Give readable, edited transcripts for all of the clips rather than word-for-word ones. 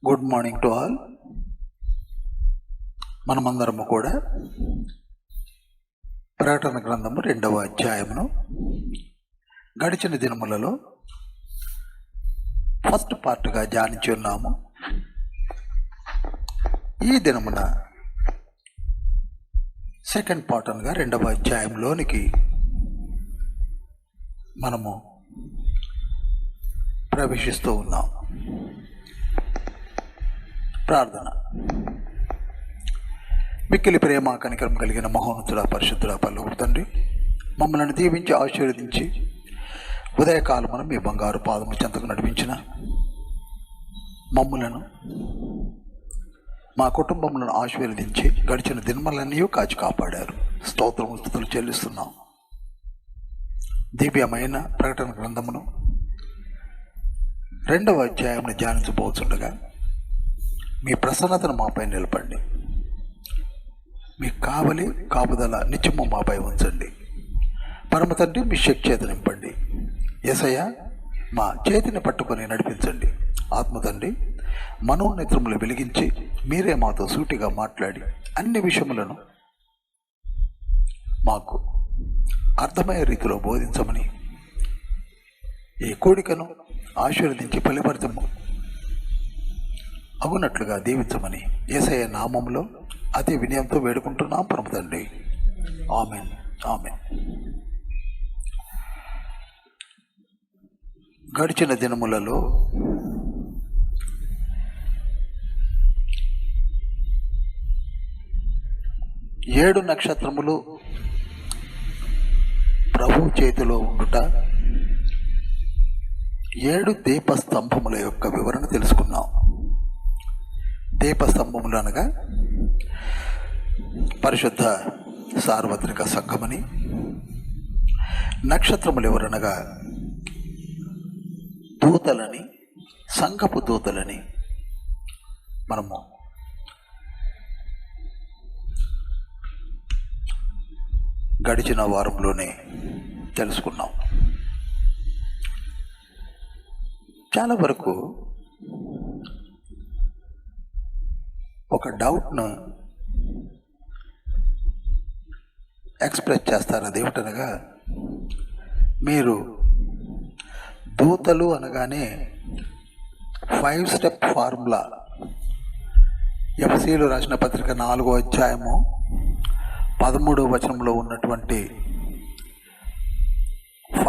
Good morning to all. మనమందరము కూడా ప్రకటన గ్రంథము 2వ అధ్యాయమును గడిచిన దినములలో ఫస్ట్ పార్ట్గా ధ్యానించి ఉన్నాము. ఈ దినమున సెకండ్ పార్ట్ అనగా 2వ అధ్యాయంలోనికి మనము ప్రవేశిస్తూ ఉన్నాం. ప్రార్థన. మిక్కిలి ప్రేమ కనికరం కలిగిన మహోన్నతుడా, పరిశుద్ధుడా, పరలోకపు తండ్రి, మమ్మల్ని దీవించి ఆశీర్వదించి ఉదయకాలమున మీ బంగారు పాదముల చెంతకు నడిపించిన మమ్ములను, మా కుటుంబములను ఆశీర్వదించి గడిచిన దినములన్నీ కాచి కాపాడారు. స్తోత్రము స్తుతులు చెల్లిస్తున్నాం. దివ్యమైన ప్రకటన గ్రంథమును 2వ అధ్యాయంను ధ్యానించబోతుండగా మీ ప్రసన్నతను మాపై నిలపండి. మీ కాపుదల నిత్యము మాపై ఉంచండి. పరమ తండ్రి, మీ శక్తి చేత నింపండి. యేసయ్య, మా చేతిని పట్టుకొని నడిపించండి. ఆత్మ తండ్రి, మనోనేత్రములు వెలిగించి మీరే మాతో సూటిగా మాట్లాడి అన్ని విషయములను మాకు అర్థమయ్యే రీతిలో బోధించమని, ఈ కోడికను ఆశీర్వదించి ఫలిఫలితము అగునట్లుగా దీవించమని యేసయ్య నామములో అతి వినయంతో వేడుకుంటున్నాం పరమ తండ్రి. Amen, amen. గడిచిన దినములలో ఏడు నక్షత్రములు ప్రభు చేతిలో ఉండుట, 7 దీపస్తంభముల యొక్క వివరణ తెలుసుకున్నాం. దీపస్తంభములు అనగా పరిశుద్ధ సార్వత్రిక సంఘమని, నక్షత్రములు ఎవరనగా దూతలని, సంఘపు దూతలని మనము గడిచిన వారంలోనే తెలుసుకున్నాం. చాలా వరకు ఒక డౌట్ను ఎక్స్ప్రెస్ చేస్తారు. అదేమిటనగా, మీరు దూతలు అనగానే 5 స్టెప్ ఫార్ములా, ఎఫెసీయులు రాసిన పత్రిక 4వ అధ్యాయము 13వ వచనంలో ఉన్నటువంటి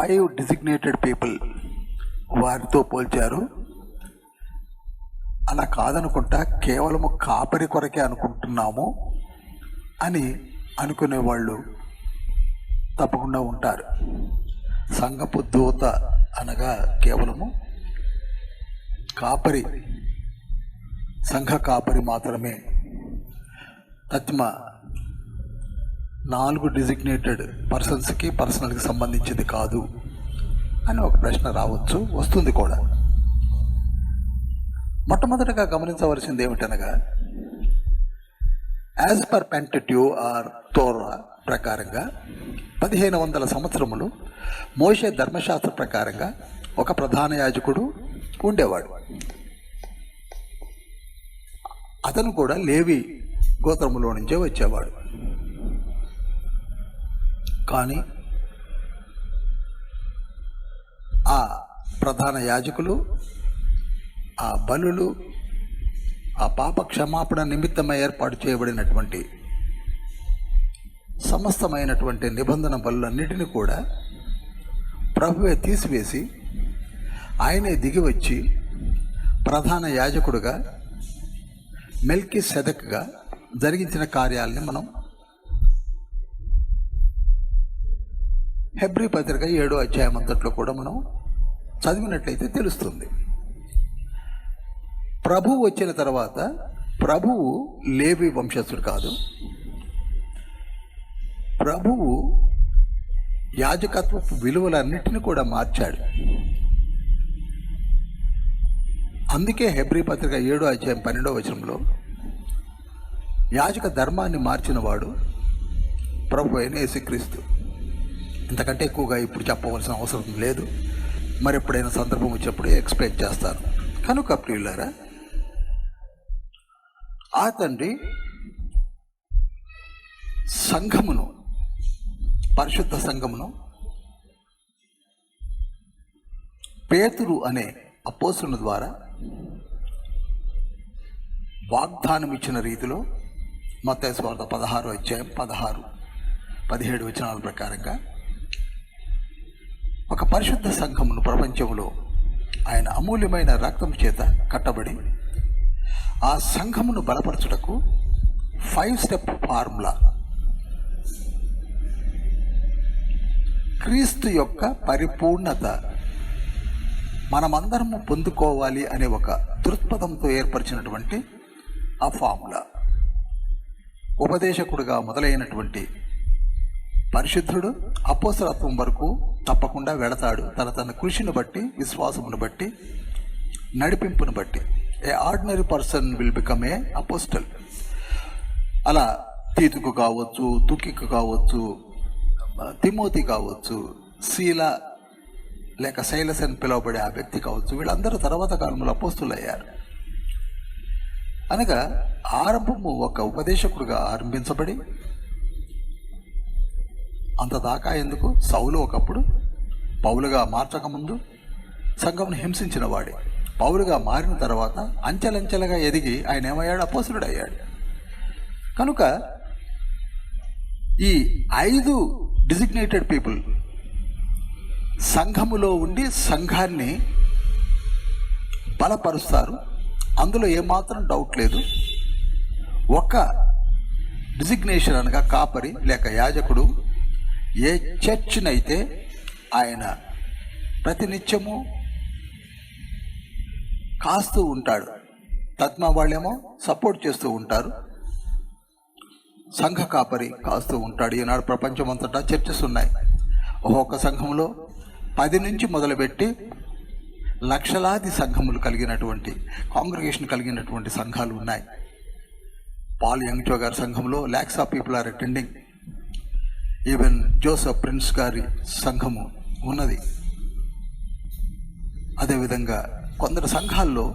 5 డిజిగ్నేటెడ్ పీపుల్ వారితో పోల్చారు. అలా కాదనుకుంటా కేవలము కాపరి కొరకే అనుకుంటున్నాము అని అనుకునే వాళ్ళు తప్పకుండా ఉంటారు. సంఘపు దూత అనగా కేవలము కాపరి, సంఘ కాపరి మాత్రమే, తత్మ 4 డిజిగ్నేటెడ్ పర్సన్స్కి పర్సనల్కి సంబంధించింది కాదు అని ఒక ప్రశ్న రావచ్చు, వస్తుంది కూడా. మొట్టమొదటిగా గమనించవలసింది ఏమిటనగా, యాజ్ పర్ పెంటట్యూ ఆర్ తోరా ప్రకారంగా 1500 సంవత్సరములు మోషే ధర్మశాస్త్ర ప్రకారంగా ఒక ప్రధాన యాజకుడు ఉండేవాడు. అతను కూడా లేవి గోత్రములో నుంచే వచ్చేవాడు. కానీ ఆ ప్రధాన యాజకులు, ఆ బలులు, ఆ పాప క్షమాపణ నిమిత్తమై ఏర్పాటు చేయబడినటువంటి సమస్తమైనటువంటి నిబంధన బలులన్నిటిని కూడా ప్రభువే తీసివేసి ఆయనే దిగి వచ్చి ప్రధాన యాజకుడుగా మెల్కీసెదెకుగా జరిగించిన కార్యాలని మనం హెబ్రీ పత్రిక 7వ అధ్యాయం అంతట్లో కూడా మనం చదివినట్లయితే తెలుస్తుంది. ప్రభువు వచ్చిన తర్వాత ప్రభువు లేవి వంశస్థుడు కాదు. ప్రభువు యాజకత్వపు విలువలన్నిటిని కూడా మార్చాడు. అందుకే హెబ్రీ పత్రిక 7వ అధ్యాయం 12వ వచనంలో యాజక ధర్మాన్ని మార్చిన వాడు ప్రభు అయిన యేసుక్రీస్తు. ఇంతకంటే ఎక్కువగా ఇప్పుడు చెప్పవలసిన అవసరం లేదు. మరి ఎప్పుడైనా సందర్భం వచ్చినప్పుడు ఎక్స్ప్లెయిన్ చేస్తాను. కనుక ప్రియులారా, ఆ తండ్రి సంఘమును, పరిశుద్ధ సంఘమును పేతురు అనే అపోస్తుని ద్వారా వాగ్దానం ఇచ్చిన రీతిలో మత్తయి సువార్త 16 వచనాల ప్రకారంగా ఒక పరిశుద్ధ సంఘమును ప్రపంచంలో ఆయన అమూల్యమైన రక్తం చేత కట్టబడి ఆ సంఘమును బలపరచుటకు 5 స్టెప్ ఫార్ములా, క్రీస్తు యొక్క పరిపూర్ణత మనమందరము పొందుకోవాలి అనే ఒక దృక్పథంతో ఏర్పరిచినటువంటి ఆ ఫార్ములా, ఉపదేశకుడుగా మొదలైనటువంటి పరిశుద్ధుడు అపోస్తలత్వం వరకు తప్పకుండా వెళతాడు. తన కృషిని బట్టి, విశ్వాసమును బట్టి, నడిపింపును బట్టి a ordinary person will become a apostle. అలా తీతుకు కావచ్చు, తుకికు కావచ్చు, తిమోతి కావచ్చు, శీల లేక శైలస్ అని పిలువబడే ఆ వ్యక్తి కావచ్చు, వీళ్ళందరూ తర్వాత కాలంలో అపోస్తులు అయ్యారు. అనగా ఆరంభము ఒక ఉపదేశకుడుగా ఆరంభించబడి అంతదాకా ఎందుకు, సౌలు ఒకప్పుడు పౌలుగా మార్చకముందు సంఘమును హింసించిన వాడే. పౌలుగా మారిన తర్వాత అంచెలంచెలుగా ఎదిగి ఆయన ఏమయ్యాడు, అపోస్తులుడు అయ్యాడు. కనుక ఈ 5 డిజిగ్నేటెడ్ పీపుల్ సంఘములో ఉండి సంఘాన్ని బలపరుస్తారు. అందులో ఏమాత్రం డౌట్ లేదు. ఒక డిజిగ్నేషన్ అనగా కాపరి లేక యాజకుడు ఏ చర్చినైతే ఆయన ప్రతినిత్యము కాస్తూ ఉంటాడు, తత్మా వాళ్ళేమో సపోర్ట్ చేస్తూ ఉంటారు, సంఘ కాపరి కాస్తూ ఉంటాడు. ఈనాడు ప్రపంచం అంతటా చర్చెస్ ఉన్నాయి. ఒక్కొక్క సంఘంలో 10 నుంచి మొదలుపెట్టి లక్షలాది సంఘములు కలిగినటువంటి, కాంగ్రిగేషన్ కలిగినటువంటి సంఘాలు ఉన్నాయి. పాల్ యంగ్చో గారి సంఘంలో lakhs of people are attending. Even Joseph prince గారి సంఘము ఉన్నది. అదేవిధంగా కొందరు సంఘాల్లో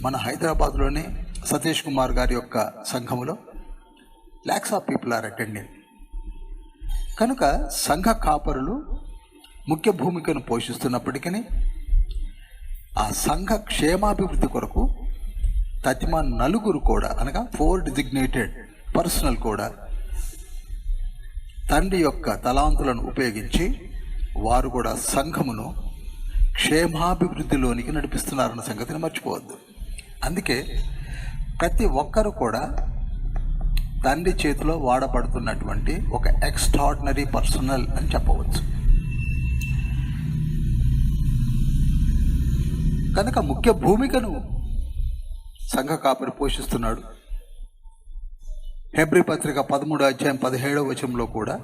మన హైదరాబాద్లోనే సతీష్ కుమార్ గారి యొక్క సంఘములో lakhs of people are attending. కనుక సంఘ కాపరులు ముఖ్య భూమికను పోషిస్తున్నప్పటికీ ఆ సంఘ క్షేమాభివృద్ధి కొరకు తతిమ నలుగురు కూడా, అనగా 4 డిజిగ్నేటెడ్ పర్సనల్ కూడా తండ్రి యొక్క తలాంతులను ఉపయోగించి వారు కూడా సంఘమును క్షేమాభివృద్ధిలోనికి నడిపిస్తున్నారన్న సంగతిని మర్చిపోవద్దు. అందుకే ప్రతి ఒక్కరు కూడా తండ్రి చేతిలో వాడబడుతున్నటువంటి ఒక ఎక్స్ట్రాడినరీ పర్సనల్ అని చెప్పవచ్చు. కనుక ముఖ్య భూమికను సంఘ కాపరి పోషిస్తున్నాడు. హెబ్రీ పత్రిక 13:17 కూడా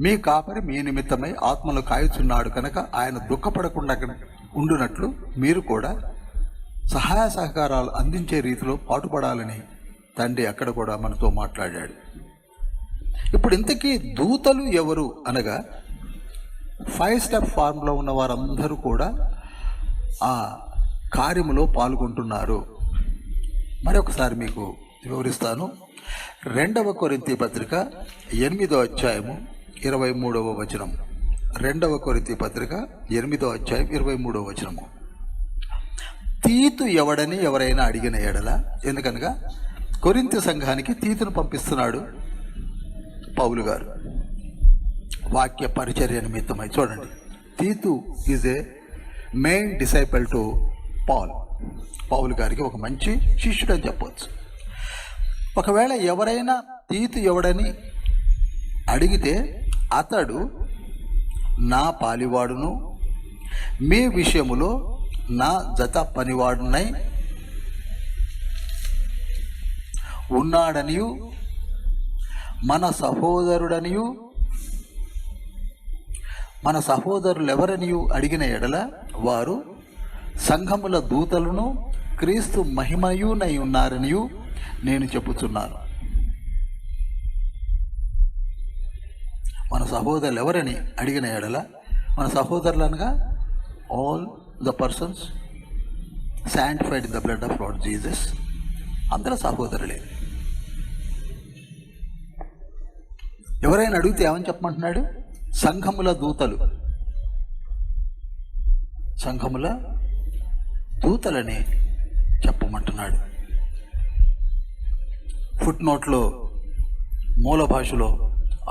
మీ కాపరి మీ నిమిత్తమై ఆత్మలు కాయుచున్నాడు కనుక ఆయన దుఃఖపడకుండా ఉండునట్లు మీరు కూడా సహాయ సహకారాలు అందించే రీతిలో పాటుపడాలని తండ్రి అక్కడ కూడా మనతో మాట్లాడాడు. ఇప్పుడు ఇంతకీ దూతలు ఎవరు అనగా 5 స్టెప్ ఫార్మ్లో ఉన్న వారందరూ కూడా ఆ కార్యములో పాల్గొంటున్నారు. మరొకసారి మీకు వివరిస్తాను. 2వ కొరింథీ పత్రిక 8:23 2వ కొరింథీ పత్రిక 8:23 తీతు ఎవడని ఎవరైనా అడిగిన ఎడల, ఎందుకనగా కొరింథీ సంఘానికి తీతును పంపిస్తున్నాడు పౌలు గారు వాక్య పరిచర్య నిమిత్తమై. చూడండి, తీతు is a main disciple to పౌలు గారికి ఒక మంచి శిష్యుడు అని చెప్పవచ్చు. ఒకవేళ ఎవరైనా తీతు ఎవడని అడిగితే అతడు నా పాలివాడును, మీ విషయములో నా జత పనివాడునై ఉన్నాడనియు, మన సహోదరుడనియు, మన సహోదరులెవరనియు అడిగిన ఎడల వారు సంఘముల దూతలను క్రీస్తు మహిమయునై ఉన్నారనియు నేను చెప్పుచున్నాను. మన సహోదరులు ఎవరని అడిగిన ఎడల, మన సహోదరులు అనగా all the persons sanctified in the blood of Lord Jesus. అందరూ సహోదరులే. ఎవరైనా అడిగితే ఏమని చెప్పమంటున్నాడు? సంఘముల దూతలు, సంఘముల దూతలని చెప్పమంటున్నాడు. ఫుట్ నోట్లో మూల భాషలో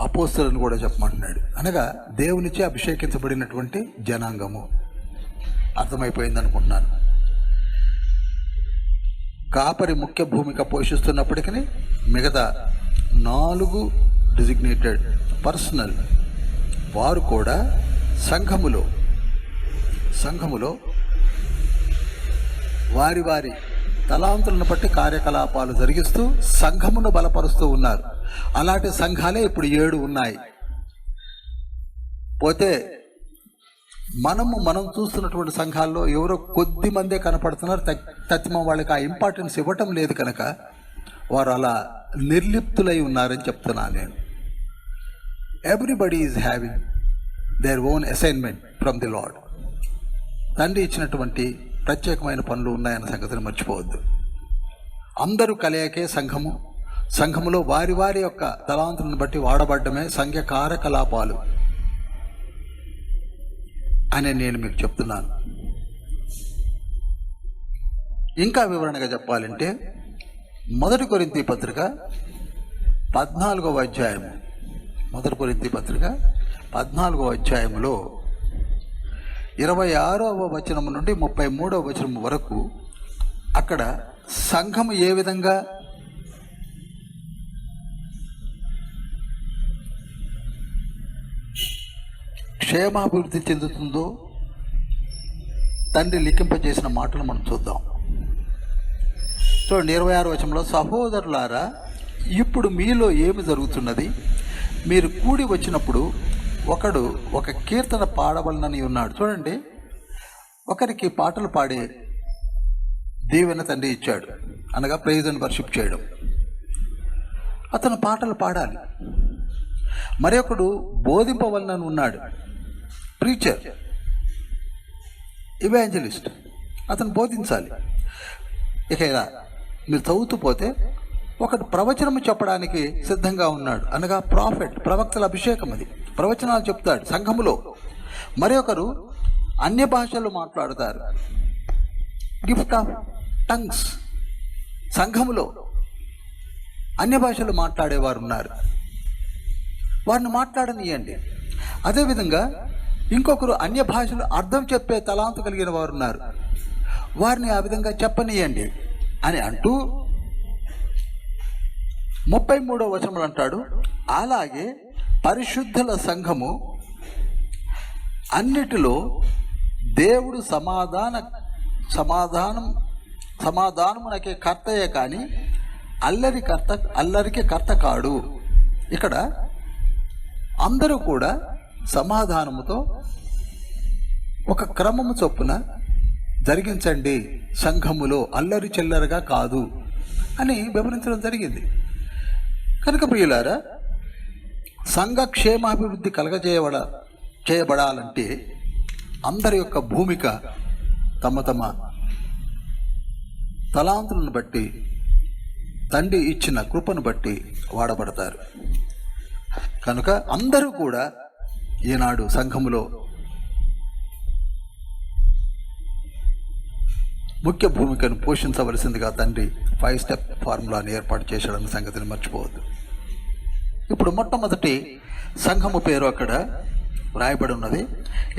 అపోస్తలను కూడా చెప్పమంటున్నాడు. అనగా దేవునిచే అభిషేకించబడినటువంటి జనాంగము. అర్థమైపోయింది అనుకుంటున్నాను. కాపరి ముఖ్య భూమిక పోషిస్తున్నప్పటికీ మిగతా 4 డిజిగ్నేటెడ్ పర్సనల్ వారు కూడా సంఘములో వారి వారి తలాంతులను బట్టి కార్యకలాపాలు జరిగిస్తూ సంఘమును బలపరుస్తూ ఉన్నారు. అలాంటి సంఘాలే ఇప్పుడు 7 ఉన్నాయి. పోతే మనం చూస్తున్నటువంటి సంఘాల్లో ఎవరో కొద్ది మందే కనపడుతున్నారు. తత్వం వాళ్ళకి ఆ ఇంపార్టెన్స్ ఇవ్వటం లేదు కనుక వారు అలా నిర్లిప్తులై ఉన్నారని చెప్తున్నాను నేను. Everybody is having their own assignment from the lord. తండ్రి ఇచ్చినటువంటి ప్రత్యేకమైన పనులు ఉన్నాయన్న సంగతిని మర్చిపోవద్దు. అందరూ కలయికే సంఘములో వారి వారి యొక్క తలాంతులను బట్టి వాడబడ్డమే సంఘ కార్యకలాపాలు అని నేను మీకు చెప్తున్నాను. ఇంకా వివరణగా చెప్పాలంటే 1 కొరింథీ పత్రిక 14వ అధ్యాయము, 1 కొరింథీ పత్రిక 14వ అధ్యాయంలో 26వ వచనం నుండి 33వ వచనం వరకు అక్కడ సంఘము ఏ విధంగా క్షేమాభివృద్ధి చెందుతుందో తండ్రి లిఖింపజేసిన మాటలు మనం చూద్దాం. చూడండి 26వ వచనంలో, సహోదరులారా ఇప్పుడు మీలో ఏమి జరుగుతున్నది? మీరు కూడి వచ్చినప్పుడు ఒకడు ఒక కీర్తన పాడవలనని ఉన్నాడు. చూడండి, ఒకరికి పాటలు పాడే దీవెన తండ్రి ఇచ్చాడు, అనగా ప్రైజ్ అండ్ వర్షిప్ చేయడం. అతను పాటలు పాడాలి. మరొకడు బోధింపవలనని ఉన్నాడు, ప్రీచర్, ఇవాంజలిస్ట్, అతను బోధించాలి. ఇక ఇలా మీరు చదువుతూ పోతే ఒకడు ప్రవచనము చెప్పడానికి సిద్ధంగా ఉన్నాడు, అనగా ప్రాఫెట్, ప్రవక్తల అభిషేకం, అది ప్రవచనాలు చెప్తాడు సంఘములో. మరొకరు అన్య భాషలు మాట్లాడతారు, గిఫ్ట్ ఆఫ్ టంగ్స్. సంఘములో అన్య భాషలు మాట్లాడేవారు ఉన్నారు, వారిని మాట్లాడనియండి. అదేవిధంగా ఇంకొకరు అన్య భాషలు అర్థం చెప్పే తలాంతు కలిగిన వారు ఉన్నారు, వారిని ఆ విధంగా చెప్పనీయండి అని అంటూ 33వ వచనంలో అంటాడు, అలాగే పరిశుద్ధుల సంఘము అన్నిటిలో దేవుడు సమాధానమునకే కర్తయే కానీ అల్లరికి కర్త కాడు. ఇక్కడ అందరూ కూడా సమాధానముతో ఒక క్రమము చొప్పున జరిగించండి, సంఘములో అల్లరి చిల్లరగా కాదు అని వివరించడం జరిగింది. కనుక ప్రియులారా, సంఘ క్షేమాభివృద్ధి చేయబడాలంటే అందరి యొక్క భూమిక తమ తలాంతులను బట్టి, తండ్రి ఇచ్చిన కృపను బట్టి వాడబడతారు. కనుక అందరూ కూడా ఈనాడు సంఘములో ముఖ్య భూమికను పోషించవలసిందిగా తండ్రి 5 స్టెప్ ఫార్ములాని ఏర్పాటు చేశాడన్న సంగతిని మర్చిపోవద్దు. ఇప్పుడు మొట్టమొదటి సంఘము పేరు అక్కడ వ్రాయబడి ఉన్నది,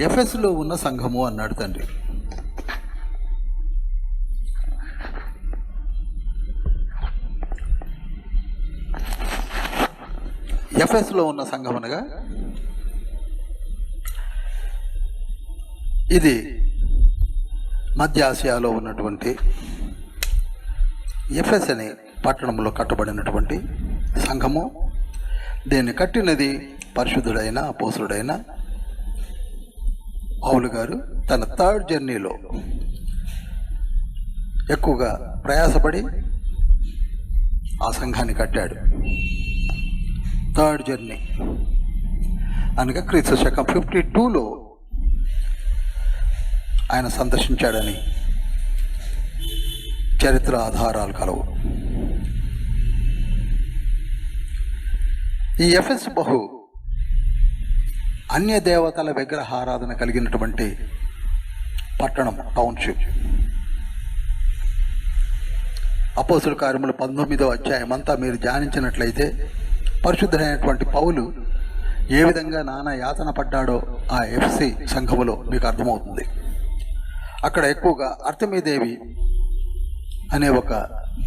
ఎఫెసులో ఉన్న సంఘము అన్నాడు తండ్రి. ఎఫెసులో ఉన్న సంఘం అనగా ఇది మధ్య ఆసియాలో ఉన్నటువంటి ఎఫెస్ అనే పట్టణంలో కట్టబడినటువంటి సంఘము. దీన్ని కట్టినది పరిశుద్ధుడైన అపోస్తుడైన పౌలు గారు తన 3rd జర్నీలో ఎక్కువగా ప్రయాసపడి ఆ సంఘాన్ని కట్టాడు. 3rd జర్నీ అనగా క్రీస్తు శకం 52లో ఆయన సందర్శించాడని చరిత్ర ఆధారాలు కలవు. ఈ ఎఫెస్ బహు అన్య దేవతల విగ్రహారాధన కలిగినటువంటి పట్టణం, టౌన్షిప్. అపోస్తుల కార్యములు 19వ అధ్యాయం అంతా మీరు ధ్యానించినట్లయితే పరిశుద్ధుడైనటువంటి పౌలు ఏ విధంగా నానా యాతన పడ్డాడో ఆ ఎఫ్సి సంఘములో మీకు అర్థమవుతుంది. అక్కడ ఎక్కువగా అర్తమీదేవి అనే ఒక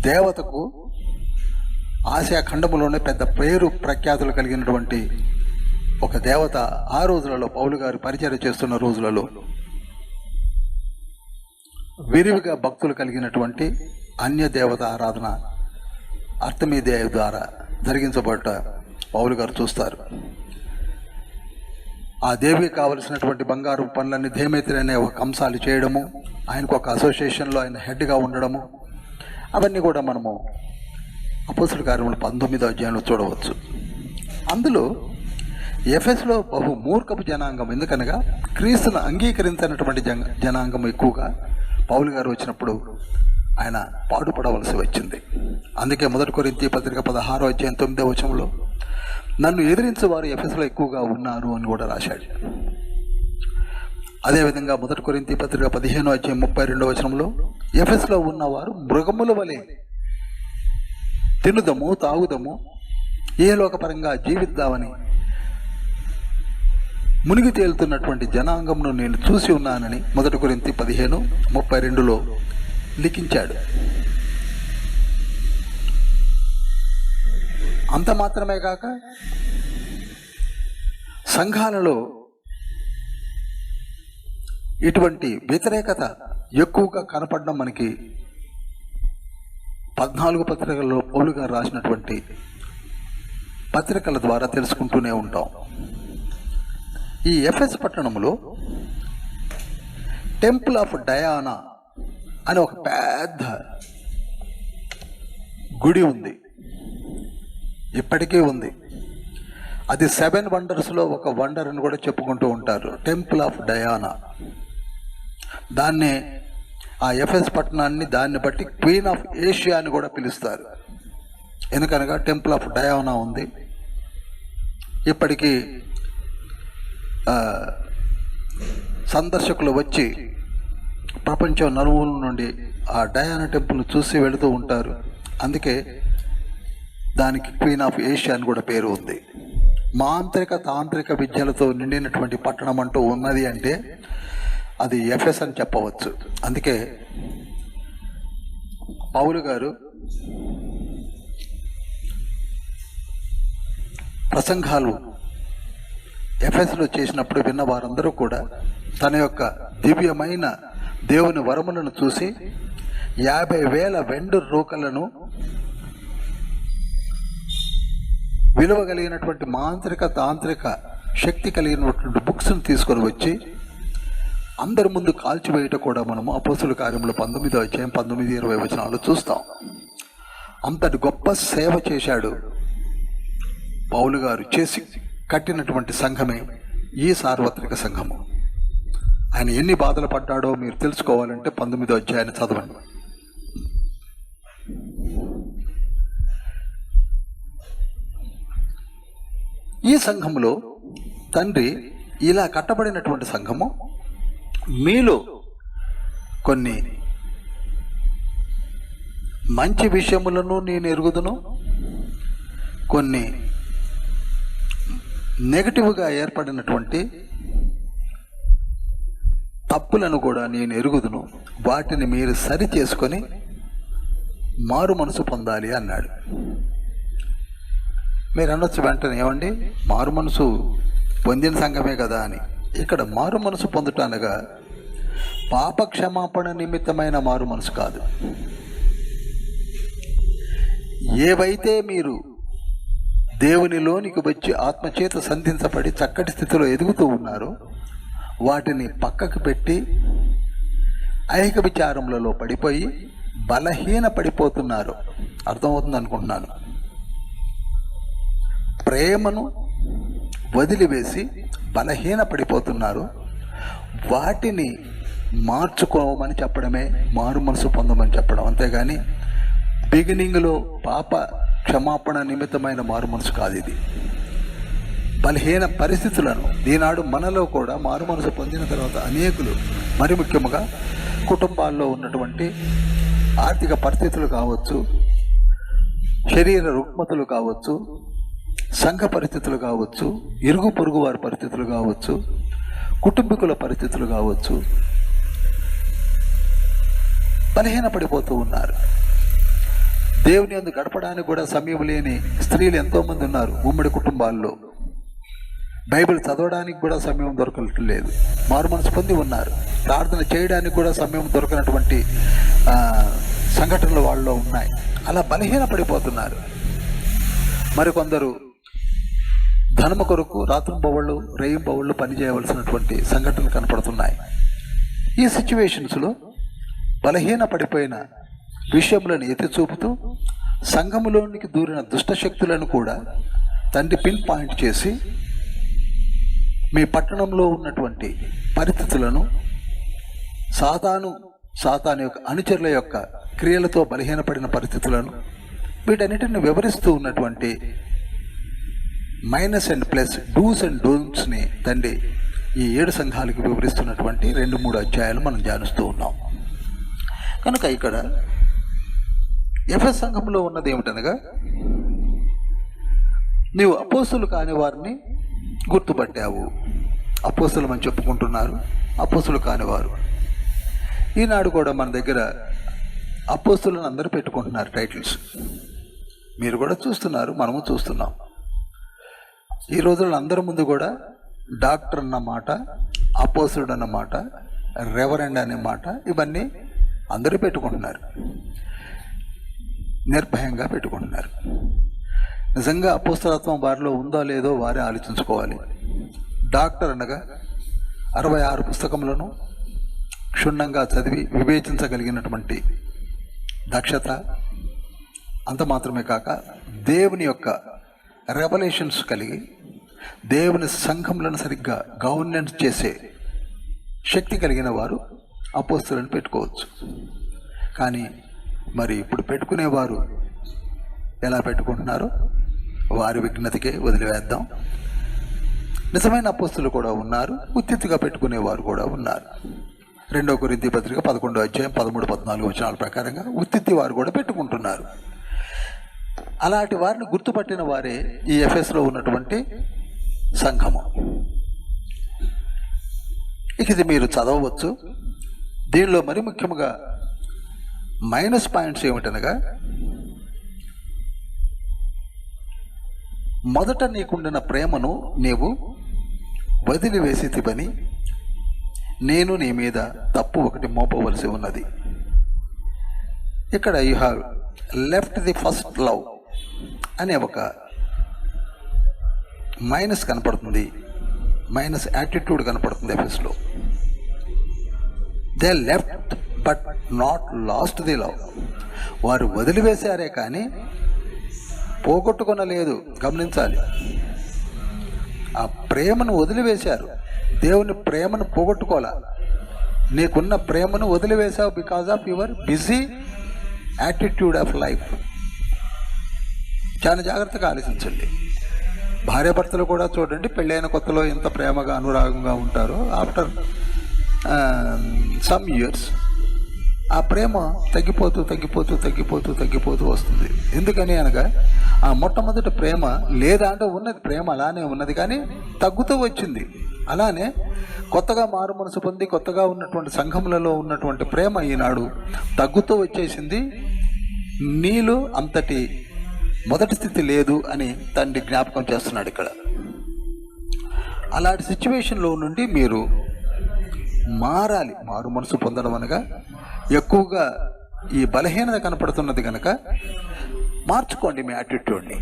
దేవతకు ఆసియా ఖండములోనే పెద్ద పేరు ప్రఖ్యాతులు కలిగినటువంటి ఒక దేవత ఆ రోజులలో, పౌలు గారు పరిచయం చేస్తున్న రోజులలో విరివిగా భక్తులు కలిగినటువంటి అన్య దేవత ఆరాధన అర్తమీదేవి ద్వారా జరిగించబడ్డ పౌలు గారు చూస్తారు. ఆ దేవికి కావలసినటువంటి బంగారు పనులన్నీ దేమేత్రి అనే ఒక కంసాలు చేయడము, ఆయనకు ఒక అసోసియేషన్లో ఆయన హెడ్గా ఉండడము, అవన్నీ కూడా మనము అపోస్తుల కార్యములు 19వ అధ్యాయంలో చూడవచ్చు. అందులో ఎఫెస్లో బహు మూర్ఖపు జనాంగం, ఎందుకనగా క్రీస్తును అంగీకరించినటువంటి జనాంగం ఎక్కువగా పౌలు గారు వచ్చినప్పుడు ఆయన పాటుపడవలసి వచ్చింది. అందుకే 1 కొరింథీ పత్రిక 16వ అధ్యాయం 9వ వచనంలో నన్ను ఎదిరించే వారు ఎఫెస్లో ఎక్కువగా ఉన్నారు అని కూడా రాశాడు. అదేవిధంగా 1 కొరింథీ పత్రిక 15వ అధ్యాయం 32వ వచనంలో ఎఫెస్లో ఉన్నవారు మృగముల వలె తినుదము తాగుదము ఏ లోకపరంగా జీవిద్దామని మునిగి తేలుతున్నటువంటి జనాంగంను నేను చూసి ఉన్నానని 1 కొరింథీ 15:32లో లిఖించాడు. అంత మాత్రమే కాక సంఘాలలో ఇటువంటి వ్యతిరేకత ఎక్కువగా కనపడడం మనకి 14 పత్రికల్లో పౌలు గారు రాసినటువంటి పత్రికల ద్వారా తెలుసుకుంటూనే ఉంటాం. ఈ ఎఫెస్ పట్టణంలో టెంపుల్ ఆఫ్ డయానా అని ఒక పెద్ద గుడి ఉంది, ఇప్పటికీ ఉంది. అది 7 వండర్స్లో ఒక వండర్ అని కూడా చెప్పుకుంటూ ఉంటారు, టెంపుల్ ఆఫ్ డయానా. దాన్నే ఆ ఎఫెస్ పట్టణాన్ని దాన్ని బట్టి క్వీన్ ఆఫ్ ఏషియా అని కూడా పిలుస్తారు. ఎందుకనగా టెంపుల్ ఆఫ్ డయానా ఉంది. ఇప్పటికీ సందర్శకులు వచ్చి ప్రపంచం నలుమూల నుండి ఆ డయానా టెంపుల్ను చూసి వెళుతూ ఉంటారు. అందుకే దానికి క్వీన్ ఆఫ్ ఏషియా అని కూడా పేరు ఉంది. మాంత్రిక తాంత్రిక విద్యలతో నిండినటువంటి పట్టణం అంటూ ఉన్నది అంటే అది ఎఫెస్ అని చెప్పవచ్చు. అందుకే పౌలు గారు ప్రసంగాలు ఎఫెస్లో చేసినప్పుడు విన్న వారందరూ కూడా తన యొక్క దివ్యమైన దేవుని వరములను చూసి 50,000 వెండి రూకలను విలువ కలిగినటువంటి మాంత్రిక తాంత్రిక శక్తి కలిగినటువంటి బుక్స్ను తీసుకొని వచ్చి అందరి ముందు కాల్చివేయట కూడా మనము అపోస్తుల కార్యములు 19వ అధ్యాయం 19-20 వచనాలు చూస్తాం. అంతటి గొప్ప సేవ చేశాడు పౌలు గారు. చేసి కట్టినటువంటి సంఘమే ఈ సార్వత్రిక సంఘము. ఆయన ఎన్ని బాధలు పడ్డాడో మీరు తెలుసుకోవాలంటే 19వ అధ్యాయాన్ని చదవండి. ఈ సంఘములో తండ్రి ఇలా కట్టబడినటువంటి సంఘము మీలో కొన్ని మంచి విషయములను నేను ఎరుగుదును, కొన్ని నెగటివ్గా ఏర్పడినటువంటి తప్పులను కూడా నేను ఎరుగుదును, వాటిని మీరు సరి చేసుకొని మారు మనసు పొందాలి అన్నాడు. మీరు అనొచ్చు వెంటనే, ఏమండి మారు మనసు పొందిన సంఘమే కదా అని. ఇక్కడ మారు మనసు పొందుటనగా పాప క్షమాపణ నిమిత్తమైన మారు మనసు కాదు. ఏవైతే మీరు దేవునిలోనికి వచ్చి ఆత్మచేత సంధించబడి చక్కటి స్థితిలో ఎదుగుతూ ఉన్నారో వాటిని పక్కకు పెట్టి ఐహిక విచారములలో పడిపోయి బలహీన పడిపోతున్నారు. అర్థమవుతుంది అనుకుంటున్నాను. ప్రేమను వదిలివేసి బలహీన పడిపోతున్నారు. వాటిని మార్చుకోమని చెప్పడమే మారు మనసు పొందమని చెప్పడం. అంతేగాని బిగినింగ్లో పాప క్షమాపణ నిమిత్తమైన మారు మనసు కాదు ఇది. బలహీన పరిస్థితులను ఈనాడు మనలో కూడా మారు మనసు పొందిన తర్వాత అనేకులు, మరి ముఖ్యంగా కుటుంబాల్లో ఉన్నటువంటి ఆర్థిక పరిస్థితులు కావచ్చు, శరీర రుగ్మతలు కావచ్చు, సంఘ పరిస్థితులు కావచ్చు, ఇరుగు పొరుగు వారి పరిస్థితులు కావచ్చు, కుటుంబీకుల పరిస్థితులు కావచ్చు, బలహీన పడిపోతూ ఉన్నారు. దేవుని యందు గడపడానికి కూడా సమయం లేని స్త్రీలు ఎంతోమంది ఉన్నారు ఉమ్మడి కుటుంబాల్లో. బైబిల్ చదవడానికి కూడా సమయం దొరకట్లేదు. మారు మనసు పొంది ఉన్నారు, ప్రార్థన చేయడానికి కూడా సమయం దొరకనటువంటి సంఘటనలు వాళ్ళలో ఉన్నాయి. అలా బలహీన పడిపోతున్నారు. మరికొందరు ధనము కొరకు రాత్రింబవళ్ళు రేయింబవళ్ళు పనిచేయవలసినటువంటి సంఘటనలు కనపడుతున్నాయి. ఈ సిచ్యువేషన్స్లో బలహీన పడిపోయిన విషయములను ఎత్తి చూపుతూ సంఘములోనికి దూరిన దుష్టశక్తులను కూడా తండ్రి పిన్ పాయింట్ చేసి మీ పట్టణంలో ఉన్నటువంటి పరిస్థితులను, సాతాను యొక్క అనుచరుల యొక్క క్రియలతో బలహీనపడిన పరిస్థితులను, వీటన్నిటిని వివరిస్తూ ఉన్నటువంటి minus and plus, dos and డోంట్స్ని తండ్రి ఈ 7 సంఘాలకు వివరిస్తున్నటువంటి 2-3 అధ్యాయాలు మనం ధ్యానిస్తూ ఉన్నాం. కనుక ఇక్కడ ఎఫెసు సంఘంలో ఉన్నది ఏమిటనగా, నీవు అపోస్తులు కాని వారిని గుర్తుపట్టావు. అపోస్తులు అని చెప్పుకుంటున్నారు, అపోస్తులు కానివారు. ఈనాడు కూడా మన దగ్గర అపోస్తులను అందరూ పెట్టుకుంటున్నారు టైటిల్స్. మీరు కూడా చూస్తున్నారు, మనము చూస్తున్నాం. ఈ రోజుల్లో అందరి ముందు కూడా డాక్టర్ అన్న మాట, అపోస్తుడు అన్న మాట, రెవరెండ్ అనే మాట, ఇవన్నీ అందరూ పెట్టుకుంటున్నారు, నిర్భయంగా పెట్టుకుంటున్నారు. నిజంగా అపోస్తలత్వం వారిలో ఉందో లేదో వారే ఆలోచించుకోవాలి. డాక్టర్ అనగా 66 పుస్తకములను క్షుణ్ణంగా చదివి వివేచించగలిగినటువంటి దక్షత, అంత మాత్రమే కాక దేవుని యొక్క రెవల్యూషన్స్ కలిగి దేవుని సంఘములను సరిగ్గా గవర్నెన్స్ చేసే శక్తి కలిగిన వారు అపోస్తలులను పెట్టుకోవచ్చు. కానీ మరి ఇప్పుడు పెట్టుకునేవారు ఎలా పెట్టుకుంటున్నారో వారి విఘ్నతకే వదిలివేద్దాం. నిజమైన అపోస్తలు కూడా ఉన్నారు, ఉత్తిగా పెట్టుకునేవారు కూడా ఉన్నారు. 2 కొరింథీ పత్రిక 11వ అధ్యాయం 13-14 వచనాల ప్రకారంగా ఉత్తి వారు కూడా పెట్టుకుంటున్నారు. అలాంటి వారిని గుర్తుపట్టిన వారే ఈ ఎఫెస్లో ఉన్నటువంటి సంఘము. ఇక ఇది మీరు చదవవచ్చు. దీనిలో మరి ముఖ్యంగా మైనస్ పాయింట్స్ ఏమిటనగా, మొదట నీకుండిన ప్రేమను నీవు వదిలివేసితివని నేను నీ మీద తప్పు ఒకటి మోపవలసి ఉన్నది. ఇక్కడ you have left the first love అనే ఒక మైనస్ కనపడుతుంది, మైనస్ యాటిట్యూడ్ కనపడుతుంది ఎఫెస్లో. They left but not lost the love. వారు వదిలివేశారే కానీ పోగొట్టుకొనలేదు. గమనించాలి, ఆ ప్రేమను వదిలివేశారు, దేవుని ప్రేమను పోగొట్టుకోలే. నీకున్న ప్రేమను వదిలివేశావు because of your busy attitude of life. చాలా జాగ్రత్తగా ఆలోచించండి. భార్యాభర్తలు కూడా చూడండి, పెళ్ళైన కొత్తలో ఎంత ప్రేమగా అనురాగంగా ఉంటారో ఆఫ్టర్ సమ్ ఇయర్స్ ఆ ప్రేమ తగ్గిపోతూ తగ్గిపోతూ తగ్గిపోతూ తగ్గిపోతూ వస్తుంది. ఎందుకని అనగా ఆ మొట్టమొదటి ప్రేమ లేదా అంటే ఉన్నది, ప్రేమ అలానే ఉన్నది కానీ తగ్గుతూ వచ్చింది. అలానే కొత్తగా మారు మనసు పొంది కొత్తగా ఉన్నటువంటి సంఘములలో ఉన్నటువంటి ప్రేమ ఈనాడు తగ్గుతూ వచ్చేసింది. నీలో అంతటి మొదటి స్థితి లేదు అని తండ్రి జ్ఞాపకం చేస్తున్నాడు ఇక్కడ. అలాంటి సిచ్యువేషన్లో నుండి మీరు మారాలి. మారు మనసు పొందడం అనగా ఎక్కువగా ఈ బలహీనత కనపడుతున్నది కనుక మార్చుకోండి మీ యాటిట్యూడ్ని,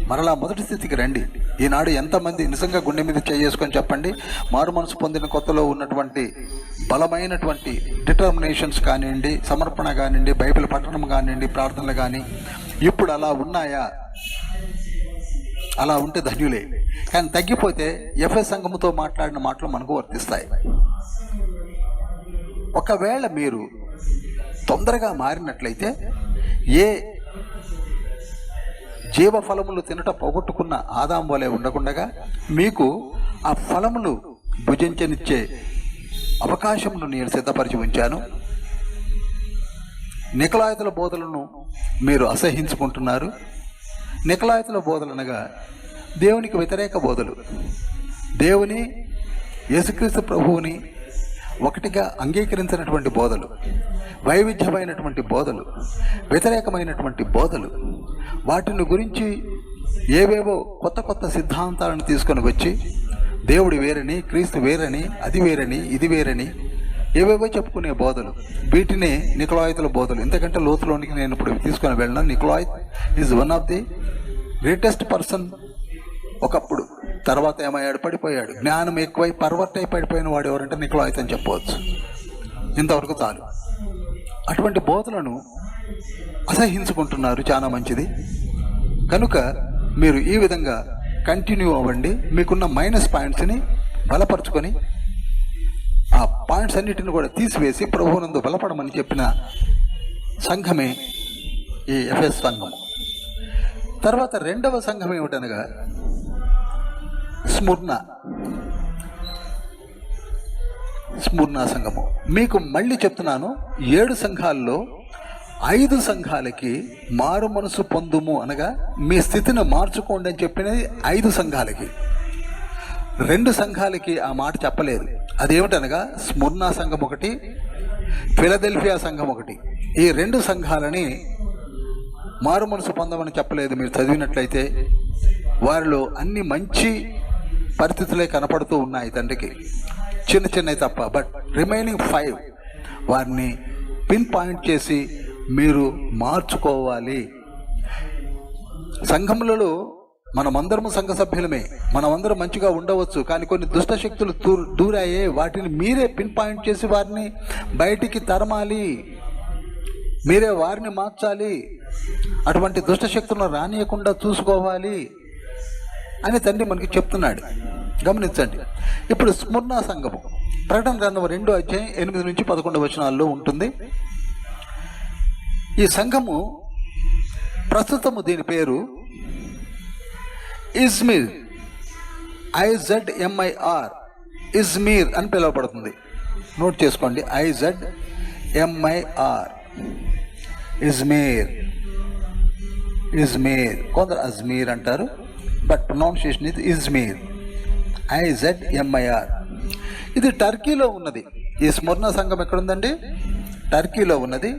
మరలా మొదటి స్థితికి రండి. ఈనాడు ఎంతమంది నిజంగా గుండె మీద చేసుకొని చెప్పండి, మారు మనసు పొందిన కొత్తలో ఉన్నటువంటి బలమైనటువంటి డిటర్మినేషన్స్ కానివ్వండి, సమర్పణ కానివ్వండి, బైబిల్ పఠనం కానివ్వండి, ప్రార్థనలు కానీ ఇప్పుడు అలా ఉన్నాయా? అలా ఉంటే ధన్యులే. కానీ తగ్గిపోతే ఎఫ్ఎస్ సంఘముతో మాట్లాడిన మాటలు మనకు వర్తిస్తాయి. ఒకవేళ మీరు తొందరగా మారినట్లయితే ఏ జీవ ఫలములు తినట పోగొట్టుకున్న ఆదాం వలె ఉండకుండగా మీకు ఆ ఫలములు భుజించనిచ్చే అవకాశమును నేను సిద్ధపరిచి ఉంచాను. నికలాయితుల బోధలను మీరు అసహించుకుంటున్నారు. నికలాయితుల బోధలు అనగా దేవునికి వ్యతిరేక బోధలు, దేవుని యేసుక్రీస్తు ప్రభువుని ఒకటిగా అంగీకరించినటువంటి బోధలు, వైవిధ్యమైనటువంటి బోధలు, వ్యతిరేకమైనటువంటి బోధలు, వాటిని గురించి ఏవేవో కొత్త కొత్త సిద్ధాంతాలను తీసుకొని వచ్చి దేవుడు వేరని, క్రీస్తు వేరని, అది వేరని, ఇది వేరని ఏవేవో చెప్పుకునే బోధలు, వీటినే నికలాయితుల బోధలు. ఇంతకంటే లోతులోనికి నేను ఇప్పుడు తీసుకొని వెళ్ళిన నికలాయిత్ is one of the greatest person ఒకప్పుడు. తర్వాత ఏమయ్యాడు? పడిపోయాడు. జ్ఞానం ఎక్కువై పర్వర్ట్ అయి పడిపోయిన వాడు ఎవరంటే నికలాయిత్ అని చెప్పవచ్చు. ఇంతవరకు చాలు. అటువంటి బోధలను అసహించుకుంటున్నారు, చాలా మంచిది. కనుక మీరు ఈ విధంగా కంటిన్యూ అవ్వండి. మీకున్న మైనస్ పాయింట్స్ని బలపరుచుకొని ఆ పాయింట్స్ అన్నిటిని కూడా తీసివేసి ప్రభువునందు బలపడమని చెప్పిన సంఘమే ఈ ఎఫెస్ సంఘము. తర్వాత రెండవ సంఘం ఏమిటనగా స్ముర్ణ సంఘము. మీకు మళ్ళీ చెప్తున్నాను, 7 సంఘాల్లో 5 సంఘాలకి మారు మనసు పొందుము అనగా మీ స్థితిని మార్చుకోండి అని చెప్పినది 5 సంఘాలకి. 2 సంఘాలకి ఆ మాట చెప్పలేదు. అదేమిటనగా స్ముర్ణ సంఘం ఒకటి, ఫిలదెల్ఫియా సంఘం ఒకటి. ఈ 2 సంఘాలని మారు మనసు పొందమని చెప్పలేదు. మీరు చదివినట్లయితే వారిలో అన్ని మంచి పరిస్థితులే కనపడుతూ ఉన్నాయి తండ్రికి, చిన్న చిన్నవి తప్ప. బట్ రిమైనింగ్ 5 వారిని పిన్ పాయింట్ చేసి మీరు మార్చుకోవాలి. సంఘములలో మనమందరము సంఘ సభ్యులమే, మనమందరం మంచిగా ఉండవచ్చు. కానీ కొన్ని దుష్ట శక్తులు దూరాయే, వాటిని మీరే పిన్ పాయింట్ చేసి వారిని బయటికి తరమాలి, మీరే వారిని మార్చాలి, అటువంటి దుష్ట శక్తులను రానియకుండా చూసుకోవాలి అని తండ్రి మనకి చెప్తున్నాడు. గమనించండి. ఇప్పుడు స్ముర్ణ సంఘము ప్రకటన గ్రంథం 2:8-11 ఉంటుంది. ఈ సంఘము ప్రస్తుతము దీని పేరు ఇజ్మిర్, IZMIR, ఇజ్మీర్ అని పిలువబడుతుంది. నోట్ చేసుకోండి, IZMIR, ఇజ్మీర్. కొందరు అజ్మీర్ అంటారు, బట్ ప్రొనౌన్సియేషన్ ఇది ఇజ్మీర్, IZMIR. ఇది టర్కీలో ఉన్నది. ఈ స్ముర్ణ సంఘం ఎక్కడుందండి? టర్కీలో ఉన్నది.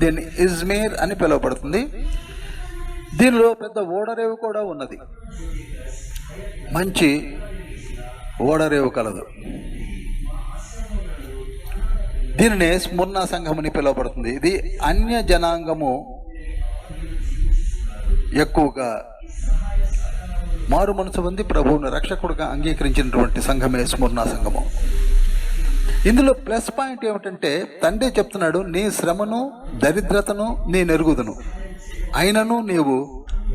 దీన్ని ఇజ్మీర్ అని పిలువబడుతుంది. దీనిలో పెద్ద ఓడరేవు కూడా ఉన్నది, మంచి ఓడరేవు కలదు. దీనినే స్ముర్ణ సంఘం అని పిలువబడుతుంది. ఇది అన్య జనాంగము ఎక్కువగా మారు మనసు పొంది ప్రభువును రక్షకుడుగా అంగీకరించినటువంటి సంఘమే స్ముర్ణ సంఘము. ఇందులో ప్లస్ పాయింట్ ఏమిటంటే తండ్రి చెప్తున్నాడు, నీ శ్రమను దరిద్రతను నేను ఎరుగుదును, అయినను నీవు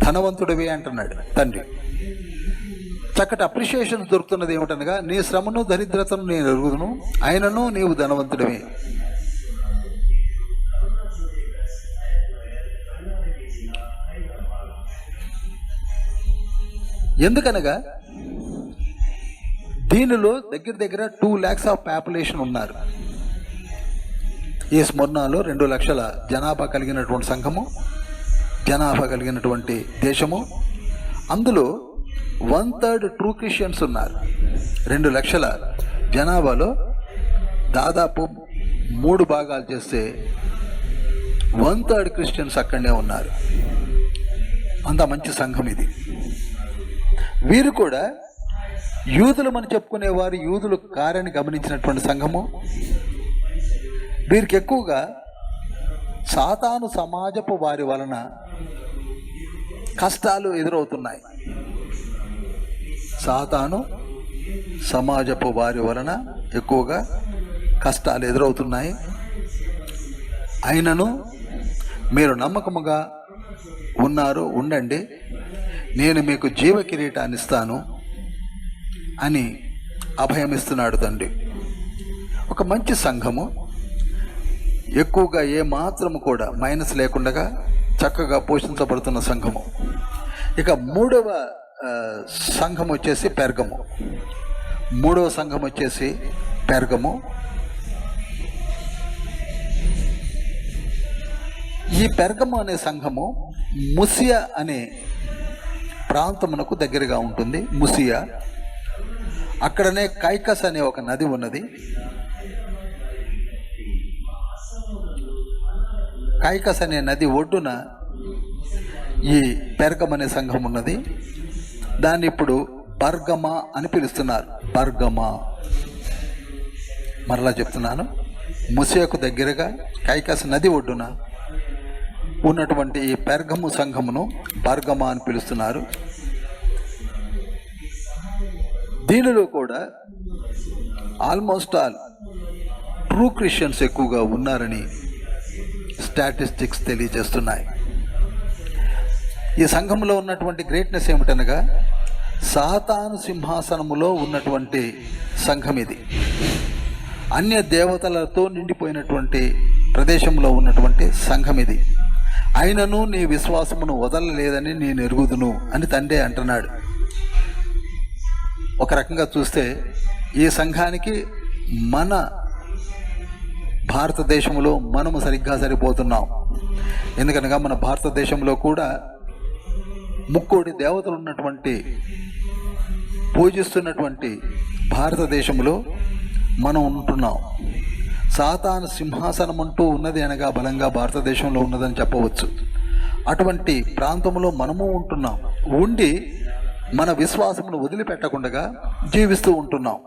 ధనవంతుడివే అంటున్నాడు తండ్రి. చక్కటి అప్రిషియేషన్ దొరుకుతున్నది ఏమిటనగా, నీ శ్రమను దరిద్రతను నేను ఎరుగుదును, అయినను నీవు ధనవంతుడివే. ఎందుకనగా దీనిలో దగ్గర 2 lakhs ఆఫ్ పాపులేషన్ ఉన్నారు. ఈ స్ముర్ణలో 2 లక్షల జనాభా కలిగినటువంటి సంఘము, జనాభా కలిగినటువంటి దేశము. అందులో 1/3 ట్రూ క్రిస్టియన్స్ ఉన్నారు. 2 లక్షల జనాభాలో దాదాపు 3 భాగాలు చేస్తే 1/3 క్రిస్టియన్స్ అక్కడనే ఉన్నారు. అంత మంచి సంఘం ఇది. వీరు కూడా యూదులు అని చెప్పుకునేవారు యూదులు కార్యాన్ని గమనించినటువంటి సంఘము. వీరికి ఎక్కువగా సాతాను సమాజపు వారి వలన కష్టాలు ఎదురవుతున్నాయి. సాతాను సమాజపు వారి వలన ఎక్కువగా కష్టాలు ఎదురవుతున్నాయి. అయినను మీరు నమ్మకముగా ఉన్నారు, ఉండండి, నేను మీకు జీవ కిరీటాన్ని ఇస్తాను అని అభయమిస్తున్నాడు తండ్రి. ఒక మంచి సంఘము. ఎక్కువగా ఏ మాత్రము కూడా మైనస్ లేకుండా చక్కగా పోషించబడుతున్న సంఘము. ఇక మూడవ సంఘం వచ్చేసి పెర్గము. మూడవ సంఘం వచ్చేసి పెర్గము. ఈ పెర్గము అనే సంఘము ముసియా అనే ప్రాంతమునకు దగ్గరగా ఉంటుంది. ముసియా, అక్కడనే కైకస్ అనే ఒక నది ఉన్నది. కైకస్ అనే నది ఒడ్డున ఈ పెర్గం అనే సంఘం ఉన్నది. దాన్ని ఇప్పుడు బర్గమా అని పిలుస్తున్నారు. బర్గమా, మరలా చెప్తున్నాను, ముసియాకు దగ్గరగా కైకస్ నది ఒడ్డున ఉన్నటువంటి ఈ పెర్గము సంఘమును బర్గమా అని పిలుస్తున్నారు. దీనిలో కూడా ఆల్మోస్ట్ ఆల్ ట్రూ క్రిస్టియన్స్ ఎక్కువగా ఉన్నారని స్టాటిస్టిక్స్ తెలియజేస్తున్నాయి. ఈ సంఘంలో ఉన్నటువంటి గ్రేట్నెస్ ఏమిటనగా సాతాను సింహాసనములో ఉన్నటువంటి సంఘం ఇది. అన్య దేవతలతో నిండిపోయినటువంటి ప్రదేశంలో ఉన్నటువంటి సంఘం ఇది. అయినను నీ విశ్వాసమును వదలలేదని నేను ఎరుగుదును అని తండ్రి అంటున్నాడు. ఒక రకంగా చూస్తే ఈ సంఘానికి మన భారతదేశంలో మనము సరిగ్గా సరిపోతున్నాం. ఎందుకనగా మన భారతదేశంలో కూడా ముక్కోటి దేవతలు ఉన్నటువంటి పూజిస్తున్నటువంటి భారతదేశంలో మనం ఉంటున్నాం. సాతాను సింహాసనం అంటూ ఉన్నది అనగా బలంగా భారతదేశంలో ఉన్నదని చెప్పవచ్చు. అటువంటి ప్రాంతంలో మనము ఉంటున్నాం. ఉండి మన విశ్వాసమును వదిలిపెట్టకుండా జీవిస్తూ ఉంటున్నాం.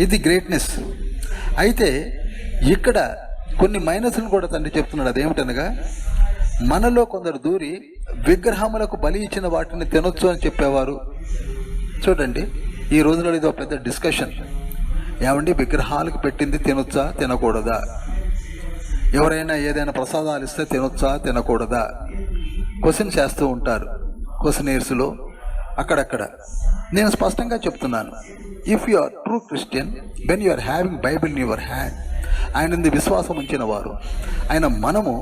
ఇది గ్రేట్నెస్. అయితే ఇక్కడ కొన్ని మైనస్లను కూడా తండ్రి చెప్తున్నాడు. అదేమిటనగా మనలో కొందరు దూరి విగ్రహములకు బలి ఇచ్చిన వాటిని తినొచ్చు అని చెప్పేవారు. చూడండి, ఈ రోజులలో ఇది ఒక పెద్ద డిస్కషన్. ఏమండి, విగ్రహాలకు పెట్టింది తినొచ్చా తినకూడదా? ఎవరైనా ఏదైనా ప్రసాదాలు ఇస్తే తినొచ్చా తినకూడదా? క్వశ్చన్ చేస్తూ ఉంటారు క్వశ్చనీర్స్లో అక్కడక్కడ. నేను స్పష్టంగా చెప్తున్నాను, if you are true Christian, when you are having Bible in your hand, ఆయన విశ్వాసం ఉంచిన వారు, ఆయన మనము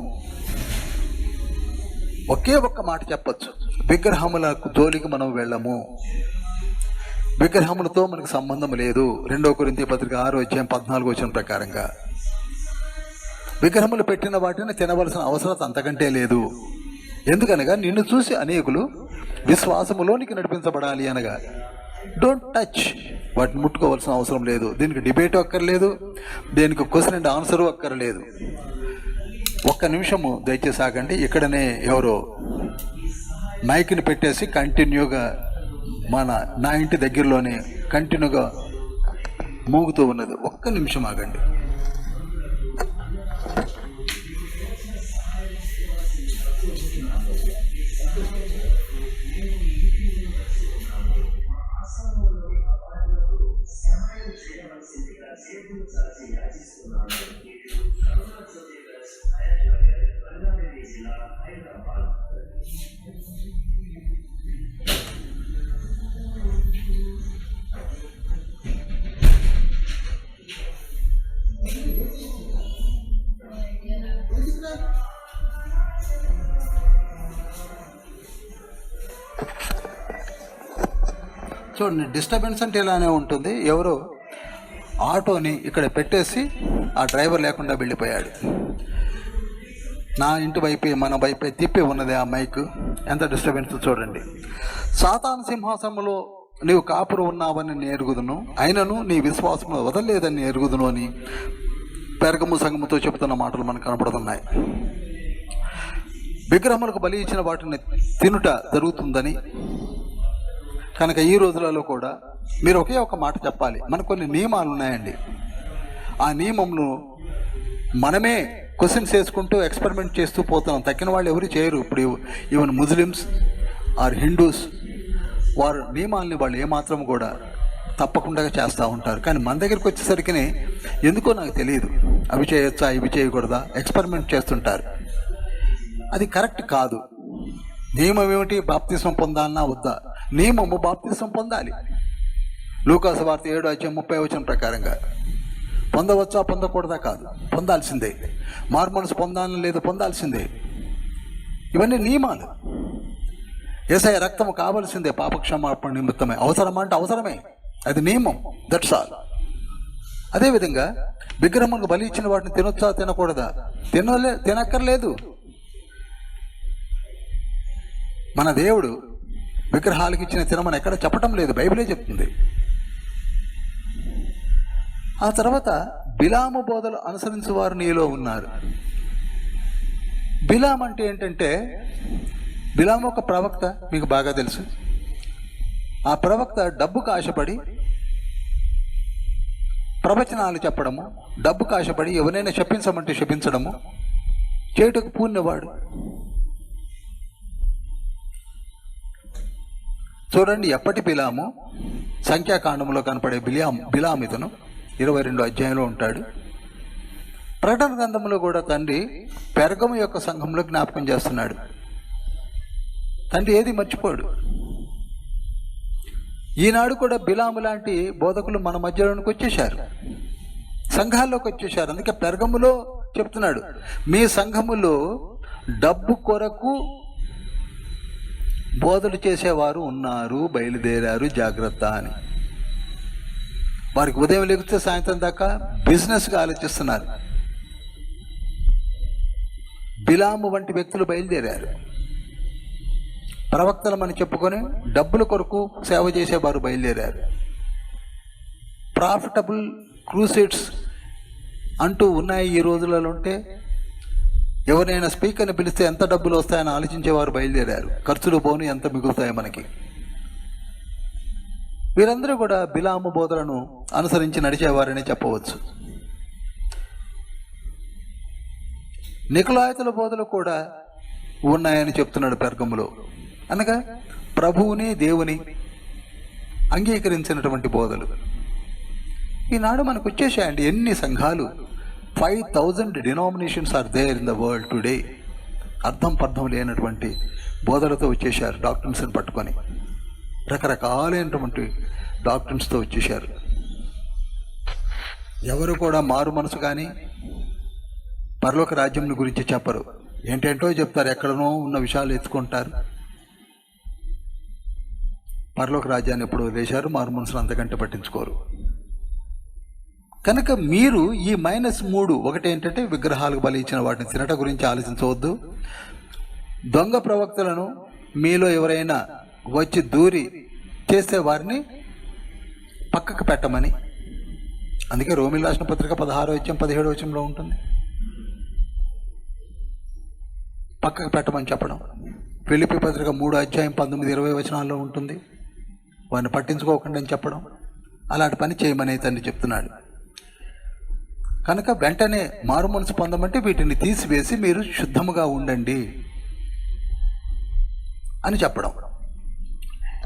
ఒకే ఒక్క మాట చెప్పచ్చు, విగ్రహములకు జోలికి మనం వెళ్ళము, విగ్రహములతో మనకు సంబంధం లేదు. 2 కొరింథీ పత్రిక 6:14 ప్రకారంగా విగ్రహములు పెట్టిన వాటిని తినవలసిన అవసరం అంతకంటే లేదు. ఎందుకనగా నిన్ను చూసి అనేకులు విశ్వాసములోనికి నడిపించబడాలి అనగా డోంట్ టచ్, వాటిని ముట్టుకోవాల్సిన అవసరం లేదు. దీనికి డిబేట్ అక్కర్లేదు, దీనికి క్వశ్చన్ అండ్ ఆన్సరు అక్కర్లేదు. ఒక్క నిమిషము దయచేసి ఆగండి. ఇక్కడనే ఎవరో మైక్ని పెట్టేసి కంటిన్యూగా నా ఇంటి దగ్గరలోనే కంటిన్యూగా మోగుతూ ఉన్నది. ఒక్క నిమిషం ఆగండి. చూడండి, డిస్టర్బెన్స్ అంటే ఇలానే ఉంటుంది. ఎవరో ఆటోని ఇక్కడ పెట్టేసి ఆ డ్రైవర్ లేకుండా వెళ్ళిపోయాడు. నా ఇంటి వైపే మన వైపే తిప్పి ఉన్నది ఆ మైక్. ఎంత డిస్టర్బెన్స్ చూడండి. సాతాను సింహాసనంలో నీవు కాపురు ఉన్నావని నేను ఎరుగుదును, అయినను నీ విశ్వాసము వదలలేదని ఎరుగుదును అని పెర్గము సంఘముతో చెబుతున్న మాటలు మనకు కనపడుతున్నాయి. విగ్రహములకు బలి ఇచ్చిన వాటిని తినుట జరుగుతుందని కనుక ఈ రోజులలో కూడా మీరు ఒకే ఒక మాట చెప్పాలి. మనకు కొన్ని నియమాలు ఉన్నాయండి. ఆ నియమంను మనమే క్వశ్చన్స్ వేసుకుంటూ ఎక్స్పెరిమెంట్ చేస్తూ పోతున్నాం. తక్కిన వాళ్ళు ఎవరు చేయరు. ఇప్పుడు ఈవెన్ ముస్లిమ్స్ ఆర్ హిందూస్, వారు నియమాలని వాళ్ళు ఏమాత్రం కూడా తప్పకుండా చేస్తూ ఉంటారు. కానీ మన దగ్గరికి వచ్చేసరికి ఎందుకో నాకు తెలియదు, అవి చేయొచ్చా ఇవి చేయకూడదా ఎక్స్పెరిమెంట్ చేస్తుంటారు. అది కరెక్ట్ కాదు. నియమం ఏమిటి? బాప్తిస్మం పొందాలన్నా వద్దా? నియమము బాప్తిస్మం పొందాలి. లూకాసు వార్త 7:30 ప్రకారంగా పొందవచ్చా పొందకూడదా కాదు, పొందాల్సిందే. మారు మనసు పొందాలని లేదు, పొందాల్సిందే. ఇవన్నీ నియమాలు. యేసయ్య రక్తం కావాల్సిందే పాపక్షమాపణ నిమిత్తమే. అవసరమా అంటే అవసరమే, అది నియమం. That's all. అదేవిధంగా విగ్రహములకు బలి ఇచ్చిన వాటిని తినొచ్చా తినకూడదా? తినక్కర్లేదు. మన దేవుడు విగ్రహాలకు ఇచ్చిన తినమని ఎక్కడ చెప్పటం లేదు, బైబిలే చెప్తుంది. ఆ తర్వాత బిలాము బోధలు అనుసరించేవారు నీలో ఉన్నారు. బిలాం అంటే ఏంటంటే, బిలాము ఒక ప్రవక్త, మీకు బాగా తెలుసు. ఆ ప్రవక్త డబ్బుకు ఆశపడి ప్రవచనాలు చెప్పడము, డబ్బుకు ఆశపడి ఎవరైనా శపించమంటే శపించడము చేటుకు పూర్ణవాడు. చూడండి, ఎప్పటి బిలాము సంఖ్యాకాండంలో కనపడే బిలాము ఇతను 22 అధ్యాయంలో ఉంటాడు. ప్రకటన గ్రంథంలో కూడా తండ్రి పెర్గము యొక్క సంఘంలో జ్ఞాపకం చేస్తున్నాడు. తండ్రి ఏది మర్చిపోడు. ఈనాడు కూడా బిలాము లాంటి బోధకులు మన మధ్యలోనికి వచ్చేశారు, సంఘాల్లోకి వచ్చేశారు. అందుకే పెర్గములో చెప్తున్నాడు, మీ సంఘములో డబ్బు కొరకు బోధలు చేసేవారు ఉన్నారు, బయలుదేరారు, జాగ్రత్త అని. వారికి ఉదయం లేకపోతే సాయంత్రం దాకా బిజినెస్గా ఆలోచిస్తున్నారు. బిలాము వంటి వ్యక్తులు బయలుదేరారు. ప్రవక్తలమని చెప్పుకొని డబ్బుల కొరకు సేవ చేసేవారు బయలుదేరారు. ప్రాఫిటబుల్ క్రూసేడ్స్ అంటూ ఉన్నాయి ఈ రోజులలో. ఉంటే ఎవరైనా స్పీకర్ని పిలిస్తే ఎంత డబ్బులు వస్తాయని ఆలోచించేవారు బయలుదేరారు. ఖర్చులు పోను ఎంత మిగులుతాయి మనకి. వీరందరూ కూడా బిలాము బోధలను అనుసరించి నడిచేవారని చెప్పవచ్చు. నికులాయితుల బోధలు కూడా ఉన్నాయని చెప్తున్నాడు పెర్గములో. అనగా ప్రభువుని దేవుని అంగీకరించినటువంటి బోధలు ఈనాడు మనకు వచ్చేసాయండి. ఎన్ని సంఘాలు, 5000 denominations are there in the world today. అర్థం పర్థం లేనటువంటి బోధలతో వచ్చేసారు. డాక్టర్స్ని పట్టుకొని రకరకాలైనటువంటి డాక్టర్స్తో వచ్చేసారు. ఎవరు కూడా మారు మనసు కానీ పరలోక రాజ్యం గురించి చెప్పరు. ఏంటేంటో చెప్తారు, ఎక్కడనో ఉన్న విషయాలు ఎత్తుకుంటారు. పరలోక రాజ్యాన్ని ఎప్పుడు వదిలేశారు, మారు మనసును అంతకంటే పట్టించుకోరు. కనుక మీరు ఈ -3 ఒకటి ఏంటంటే, విగ్రహాలకు బలి ఇచ్చిన వాటిని తినట గురించి ఆలోచించవద్దు. దొంగ ప్రవక్తలను మీలో ఎవరైనా వచ్చి దూరి చేసే వారిని పక్కకు పెట్టమని. అందుకే రోమిలు రాసిన పత్రిక 16వ అధ్యాయం 17వ వచనంలో ఉంటుంది, పక్కకు పెట్టమని చెప్పడం. ఫిలిప్పీ పత్రిక 3వ అధ్యాయం 19-20 వచనాల్లో ఉంటుంది, వారిని పట్టించుకోకుండా అని చెప్పడం. అలాంటి పని చేయమని తండ్రి చెప్తున్నాడు. కనుక వెంటనే మారు మనసు పొందమంటే వీటిని తీసివేసి మీరు శుద్ధముగా ఉండండి అని చెప్పడం.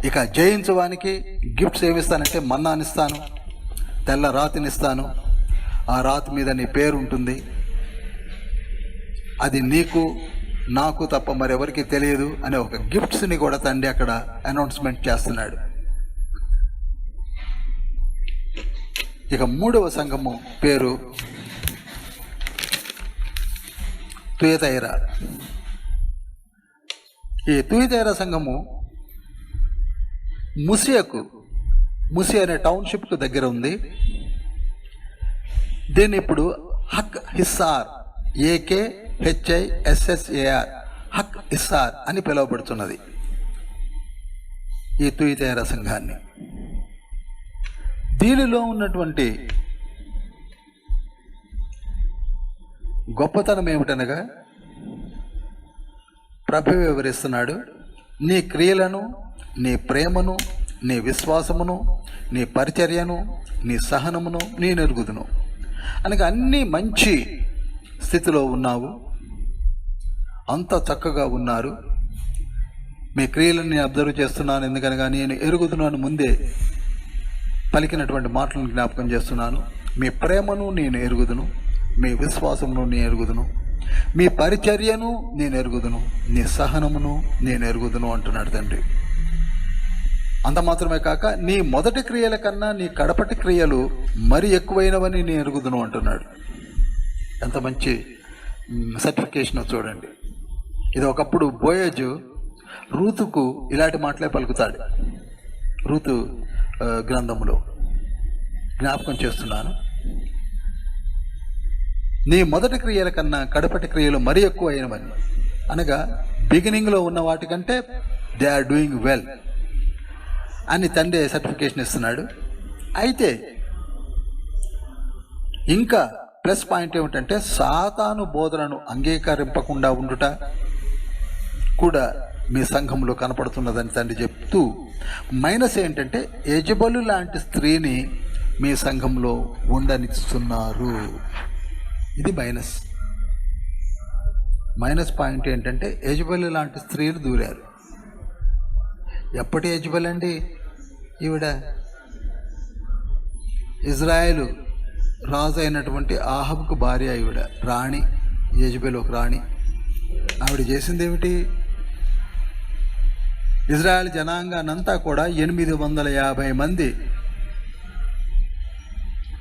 ఇక జయించడానికి గిఫ్ట్స్ ఏమిస్తానంటే, మన్నానిస్తాను, తెల్ల రాతినిస్తాను, ఆ రాతి మీద నీ పేరు ఉంటుంది, అది నీకు నాకు తప్ప మరెవరికి తెలియదు అనే ఒక గిఫ్ట్స్ని కూడా తండ్రి అక్కడ అనౌన్స్మెంట్ చేస్తున్నాడు. ఇక 3వ సంఘము పేరు తుయతైరా. ఈ తుయతైరా సంఘము ముసి అనే టౌన్షిప్కు దగ్గర ఉంది. దీన్ని ఇప్పుడు హక్ హిస్సార్, AKHISSAR, హక్ హిస్సార్ అని పిలువబడుతున్నది ఈ తుయతైరా సంఘాన్ని. దీనిలో ఉన్నటువంటి గొప్పతనం ఏమిటనగా, ప్రభువు వివరిస్తున్నాడు, నీ క్రియలను, నీ ప్రేమను, నీ విశ్వాసమును, నీ పరిచర్యను, నీ సహనమును నేను ఎరుగుదును. అనగా అన్నీ మంచి స్థితిలో ఉన్నావు, అంత చక్కగా ఉన్నారు. మీ క్రియలను నేను అబ్జర్వ్ చేస్తున్నాను, ఎందుకనగా నేను ఎరుగుదును ముందే పలికినటువంటి మాటలను జ్ఞాపకం చేస్తున్నాను. మీ ప్రేమను నేను ఎరుగుదును, మీ విశ్వాసమును నేను ఎరుగుదును, మీ పరిచర్యను నేను ఎరుగుదును, నీ సహనమును నేను ఎరుగుదును అంటున్నాడు తండ్రి. అంత మాత్రమే కాక నీ మొదటి క్రియల కన్నా నీ కడపటి క్రియలు మరి ఎక్కువైనవని నేను ఎరుగుదును అంటున్నాడు. ఎంత మంచి సర్టిఫికేషన్ చూడండి. ఇది ఒకప్పుడు బోయజు రూతుకు ఇలాంటి మాటలే పలుకుతాడు. రూతు గ్రంథంలో జ్ఞాపకం చేస్తున్నాను. నీ మొదటి క్రియల కన్నా కడపటి క్రియలు మరీ ఎక్కువ అయినవని, అనగా బిగినింగ్లో ఉన్న వాటికంటే దే ఆర్ డూయింగ్ వెల్ అని తండ్రి సర్టిఫికేషన్ ఇస్తున్నాడు. అయితే ఇంకా ప్లస్ పాయింట్ ఏమిటంటే సాతాను బోధనను అంగీకరింపకుండా ఉండుట కూడా మీ సంఘంలో కనపడుతున్నదని తండ్రి చెప్తూ, మైనస్ ఏంటంటే యజబలు లాంటి స్త్రీని మీ సంఘంలో ఉండనిస్తున్నారు. ఇది మైనస్ పాయింట్ ఏంటంటే యజబలు లాంటి స్త్రీలు దూరారు. ఎప్పటి యజబల్ అండి ఈవిడ? ఇజ్రాయేలు రాజు అయినటువంటి ఆహాబుకు భార్య ఈవిడ, రాణి, యజబెల్ ఒక రాణి. ఆవిడ చేసింది ఏమిటి? ఇజ్రాయెల్ జనాంగానంతా కూడా 850 మంది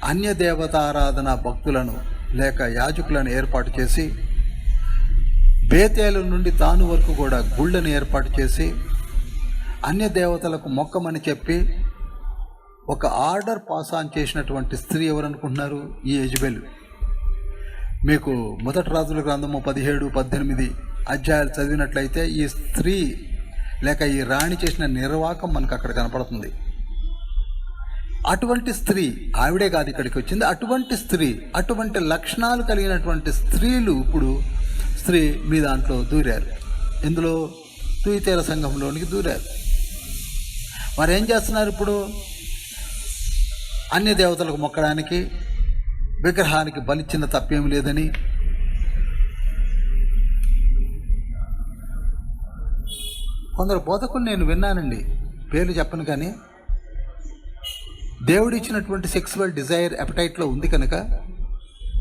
అన్య దేవతారాధన భక్తులను లేక యాజకులను ఏర్పాటు చేసి, బేతేలు నుండి తాను వరకు కూడా గుళ్ళను ఏర్పాటు చేసి అన్య దేవతలకు మొక్కమని చెప్పి ఒక ఆర్డర్ పాస్ ఆన్ చేసినటువంటి స్త్రీ ఎవరనుకుంటున్నారు? ఈ యెజబెల్. మీకు మొదటి రాజుల గ్రంథము 17-18 అధ్యాయాలు చదివినట్లయితే ఈ స్త్రీ లేక ఈ రాణి చేసిన నిర్వాకం మనకు అక్కడ కనపడుతుంది. అటువంటి స్త్రీ, ఆవిడే కాదు ఇక్కడికి వచ్చింది, అటువంటి స్త్రీ, అటువంటి లక్షణాలు కలిగినటువంటి స్త్రీలు ఇప్పుడు మీ దాంట్లో దూరారు. ఇందులో తుయితేర సంఘంలోనికి దూరారు. మరి ఏం చేస్తున్నారు ఇప్పుడు? అన్య దేవతలకు మొక్కడానికి, విగ్రహానికి బలిచ్చిన తప్పేం లేదని, కొందరు బోధకులు నేను విన్నానండి, పేర్లు చెప్పను కానీ, దేవుడిచ్చినటువంటి సెక్సువల్ డిజైర్ అపటైట్లో ఉంది కనుక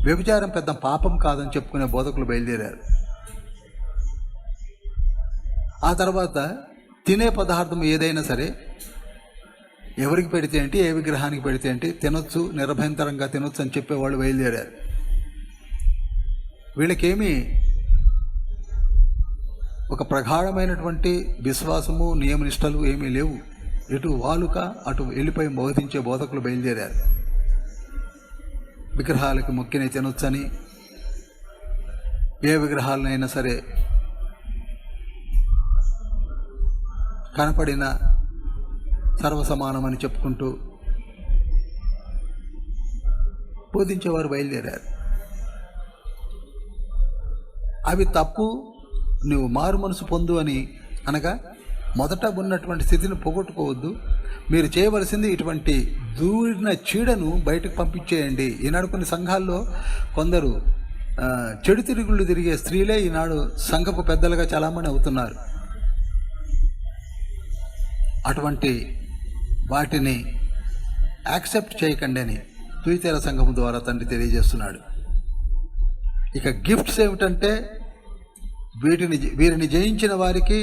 వ్యభిచారం పెద్ద పాపం కాదని చెప్పుకునే బోధకులు బయలుదేరారు. ఆ తర్వాత తినే పదార్థం ఏదైనా సరే ఎవరికి పెడితే ఏంటి, ఏ విగ్రహానికి పెడితే ఏంటి, తినొచ్చు, నిరభ్యంతరంగా తినొచ్చు అని చెప్పేవాళ్ళు బయలుదేరారు. వీళ్ళకేమీ ఒక ప్రగాఢమైనటువంటి విశ్వాసము, నియమనిష్టలు ఏమీ లేవు. ఎటు వాలుక అటు వెళ్ళిపోయి బోధించే బోధకులు బయలుదేరారు. విగ్రహాలకి మొక్కినే తినొచ్చని, ఏ విగ్రహాలనైనా సరే కనపడిన సర్వసమానమని చెప్పుకుంటూ బోధించేవారు బయలుదేరారు. అవి తప్పు, నువ్వు మారు మనసు పొందు అని అనగా మొదట ఉన్నటువంటి స్థితిని పోగొట్టుకోవద్దు. మీరు చేయవలసింది ఇటువంటి దూరిన చీడను బయటకు పంపించేయండి. ఈనాడు కొన్ని సంఘాల్లో కొందరు చెడు తిరుగుళ్ళు తిరిగే స్త్రీలే ఈనాడు సంఘపు పెద్దలుగా చాలామంది అవుతున్నారు. అటువంటి వాటిని యాక్సెప్ట్ చేయకండి అని తుయితేర సంఘం ద్వారా తండ్రి తెలియజేస్తున్నాడు. ఇక గిఫ్ట్స్ ఏమిటంటే, వీరిని జయించిన వారికి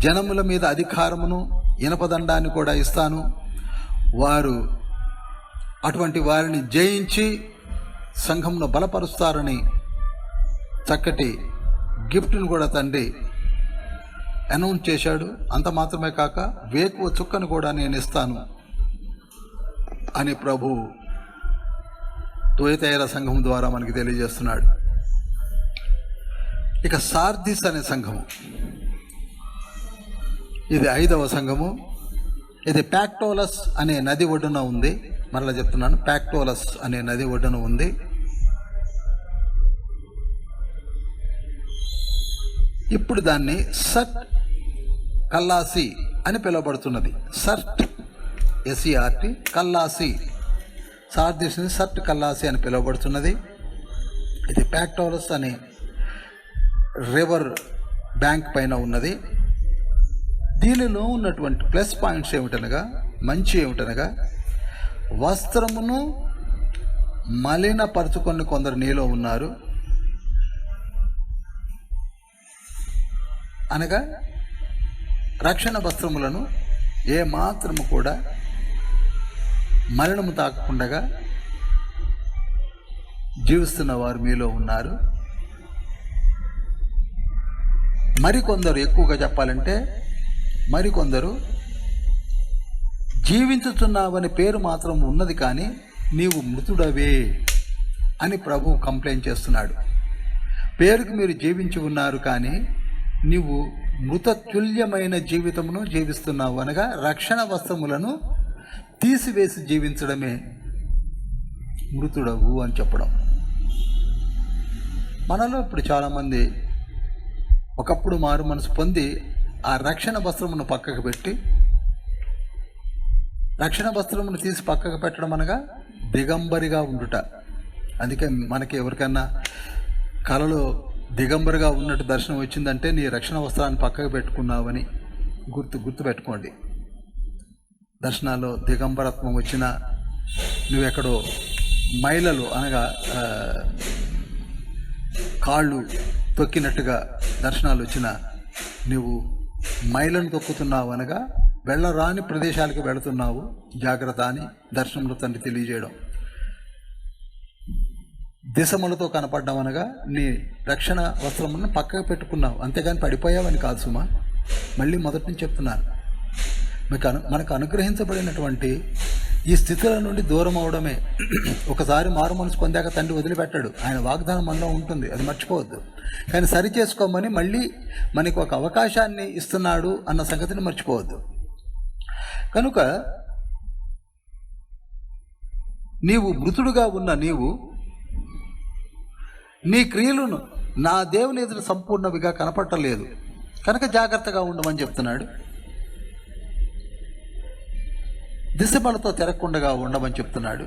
జనముల మీద అధికారమును, ఇనపదండాన్ని కూడా ఇస్తాను. వారు అటువంటి వారిని జయించి సంఘంను బలపరుస్తారని చక్కటి గిఫ్ట్ను కూడా తండ్రి అనౌన్స్ చేశాడు. అంత మాత్రమే కాక వేకువ చుక్కను కూడా నేను ఇస్తాను అని ప్రభు తుయతైర సంఘం ద్వారా మనకి తెలియజేస్తున్నాడు. ఇక సార్దిస్ అనే సంఘము, ఇది 5వ సంఘము. ఇది ప్యాక్టోలస్ అనే నది ఒడ్డున ఉంది. మరలా చెప్తున్నాను, ప్యాక్టోలస్ అనే నది ఒడ్డున ఉంది. ఇప్పుడు దాన్ని సట్ కల్లాసి అని పిలువబడుతున్నది. సర్ట్, SERT, కల్లాసి, సార్దిస్ని సర్ట్ కల్లాసి అని పిలువబడుతున్నది. ఇది ప్యాక్టోలస్ అనే రివర్ బ్యాంక్ పైన ఉన్నది. దీనిలో ఉన్నటువంటి ప్లస్ పాయింట్స్ ఏమిటనగా, మంచి ఏమిటనగా, వస్త్రమును మలినపరుచుకొని కొందరు నీలో ఉన్నారు. అనగా రక్షణ వస్త్రములను ఏ మాత్రము కూడా మరణము తాకకుండా జీవిస్తున్న వారు మీలో ఉన్నారు. మరికొందరు, ఎక్కువగా చెప్పాలంటే మరికొందరు జీవించుచున్నావని పేరు మాత్రం ఉన్నది, కానీ నీవు మృతుడవే అని ప్రభువు కంప్లైంట్ చేస్తున్నాడు. పేరుకు మీరు జీవించి ఉన్నారు, కానీ నీవు మృతతుల్యమైన జీవితమును జీవిస్తున్నావు. అనగా రక్షణ వస్త్రములను తీసివేసి జీవించడమే మృతుడవు అని చెప్పడం. మనలో ఇప్పుడు చాలామంది ఒకప్పుడు మారు మనసు పొంది ఆ రక్షణ వస్త్రమును పక్కకు పెట్టి, రక్షణ వస్త్రమును తీసి పక్కకు పెట్టడం అనగా దిగంబరిగా ఉండుట. అందుకే మనకి ఎవరికన్నా కలలో దిగంబరిగా ఉన్నట్టు దర్శనం వచ్చిందంటే నీ రక్షణ వస్త్రాన్ని పక్కకు పెట్టుకున్నావని గుర్తు పెట్టుకోండి. దర్శనాల్లో దిగంబరత్వం వచ్చినా, నువ్వెక్కడో మైలలు అనగా కాళ్ళు తొక్కినట్టుగా దర్శనాలు వచ్చినా నువ్వు మైలను తొక్కుతున్నావు అనగా వెళ్ళరాని ప్రదేశాలకు వెళుతున్నావు, జాగ్రత్త అని దర్శనంలో తండ్రి తెలియజేయడం. దిశములతో కనపడ్డం అనగా నీ రక్షణ వస్త్రములను పక్కకు పెట్టుకున్నావు, అంతేగాని పడిపోయావని కాదు సుమా. మళ్ళీ మొదటి నుంచి చెప్తున్నాను, మనకు అనుగ్రహించబడినటువంటి ఈ స్థితుల నుండి దూరం అవడమే. ఒకసారి మారు మనసు పొందాక తండ్రి వదిలిపెట్టాడు, ఆయన వాగ్దానం మనలో ఉంటుంది, అది మర్చిపోవద్దు. కానీ సరి చేసుకోమని మళ్ళీ మనకు ఒక అవకాశాన్ని ఇస్తున్నాడు అన్న సంగతిని మర్చిపోవద్దు. కనుక నీవు మృతుడుగా ఉన్న నీవు నీ క్రియలను నా దేవుని ఎదురు సంపూర్ణవిగా కనపడలేదు, కనుక జాగ్రత్తగా ఉండమని చెప్తున్నాడు. దిశబలతో తిరగకుండా ఉండమని చెప్తున్నాడు.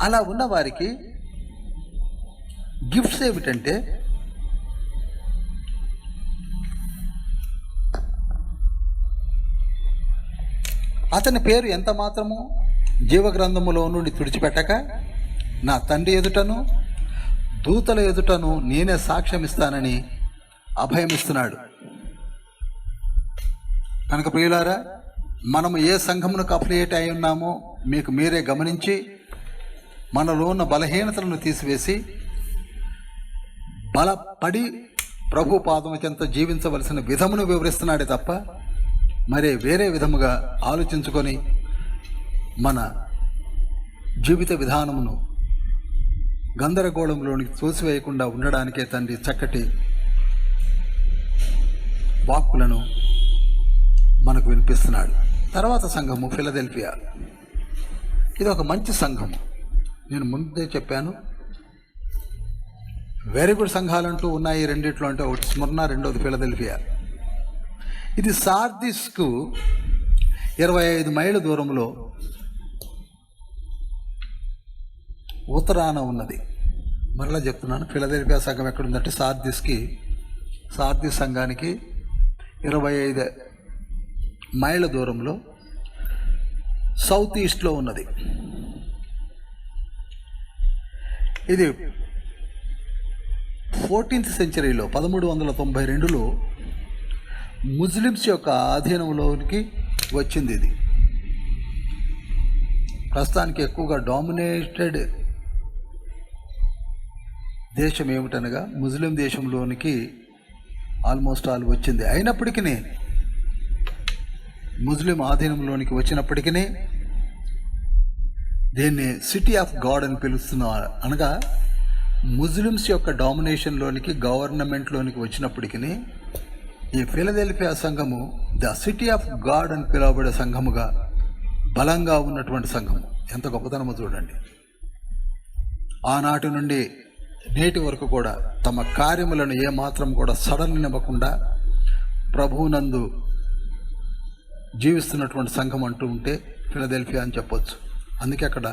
అలా ఉన్న వారికి గిఫ్ట్స్ ఏమిటంటే, అతని పేరు ఎంత మాత్రము జీవగ్రంథములో నుండి తుడిచిపెట్టక నా తండ్రి ఎదుటను దూతల ఎదుటను నేనే సాక్ష్యం ఇస్తానని అభయమిస్తున్నాడు. కనుక ప్రియులారా, మనము ఏ సంఘమునకు అఫిలియేట్ అయి ఉన్నామో మీకు మీరే గమనించి మనలో ఉన్న బలహీనతలను తీసివేసి బలపడి ప్రభు పాదము చెంత జీవించవలసిన విధమును వివరిస్తున్నాడే తప్ప వేరే విధముగా ఆలోచించుకొని మన జీవిత విధానమును గందరగోళంలోనికి తోసివేయకుండా ఉండడానికే తండ్రి చక్కటి వాక్కులను మనకు వినిపిస్తున్నాడు. తర్వాత సంఘము ఫిలదెల్ఫియా. ఇది ఒక మంచి సంఘము. నేను ముందే చెప్పాను, వెరీ గుడ్ సంఘాలంటూ ఉన్నాయి రెండిట్లో. అంటే ఒకటి స్మరణ, రెండోది ఫిలదెల్ఫియా. ఇది సార్దిస్కు 25 మైళ్ళ దూరంలో ఉత్తరాన ఉన్నది. మరలా చెప్తున్నాను, ఫిలదెల్ఫియా సంఘం ఎక్కడుందంటే సార్దిస్ సంఘానికి 25 మైళ్ళ దూరంలో సౌత్ ఈస్ట్లో ఉన్నది. ఇది 14th సెంచరీలో 1392లో ముస్లిమ్స్ యొక్క ఆధీనంలోనికి వచ్చింది. ఇది ప్రస్తుతానికి ఎక్కువగా డామినేటెడ్ దేశం ఏమిటనగా ముస్లిం దేశంలోనికి ఆల్మోస్ట్ ఆల్ వచ్చింది. అయినప్పటికీ ముస్లిం ఆధీనంలోనికి వచ్చినప్పటికీ దీన్ని సిటీ ఆఫ్ గాడ్ అని పిలుస్తున్నారు. అనగా ముస్లిమ్స్ యొక్క డామినేషన్లోనికి, గవర్నమెంట్లోనికి వచ్చినప్పటికీ ఈ ఫిలదెల్ఫియా సంఘము ద సిటీ ఆఫ్ గాడ్ అని పిలువబడే సంఘముగా బలంగా ఉన్నటువంటి సంఘము. ఎంత గొప్పతనమో చూడండి. ఆనాటి నుండి నేటి వరకు కూడా తమ కార్యములను ఏమాత్రం కూడా సడలినివ్వకుండా ప్రభువునందు జీవిస్తున్నటువంటి సంఘం అంటూ ఉంటే ఫిలదెల్ఫియా అని చెప్పొచ్చు. అందుకే అక్కడ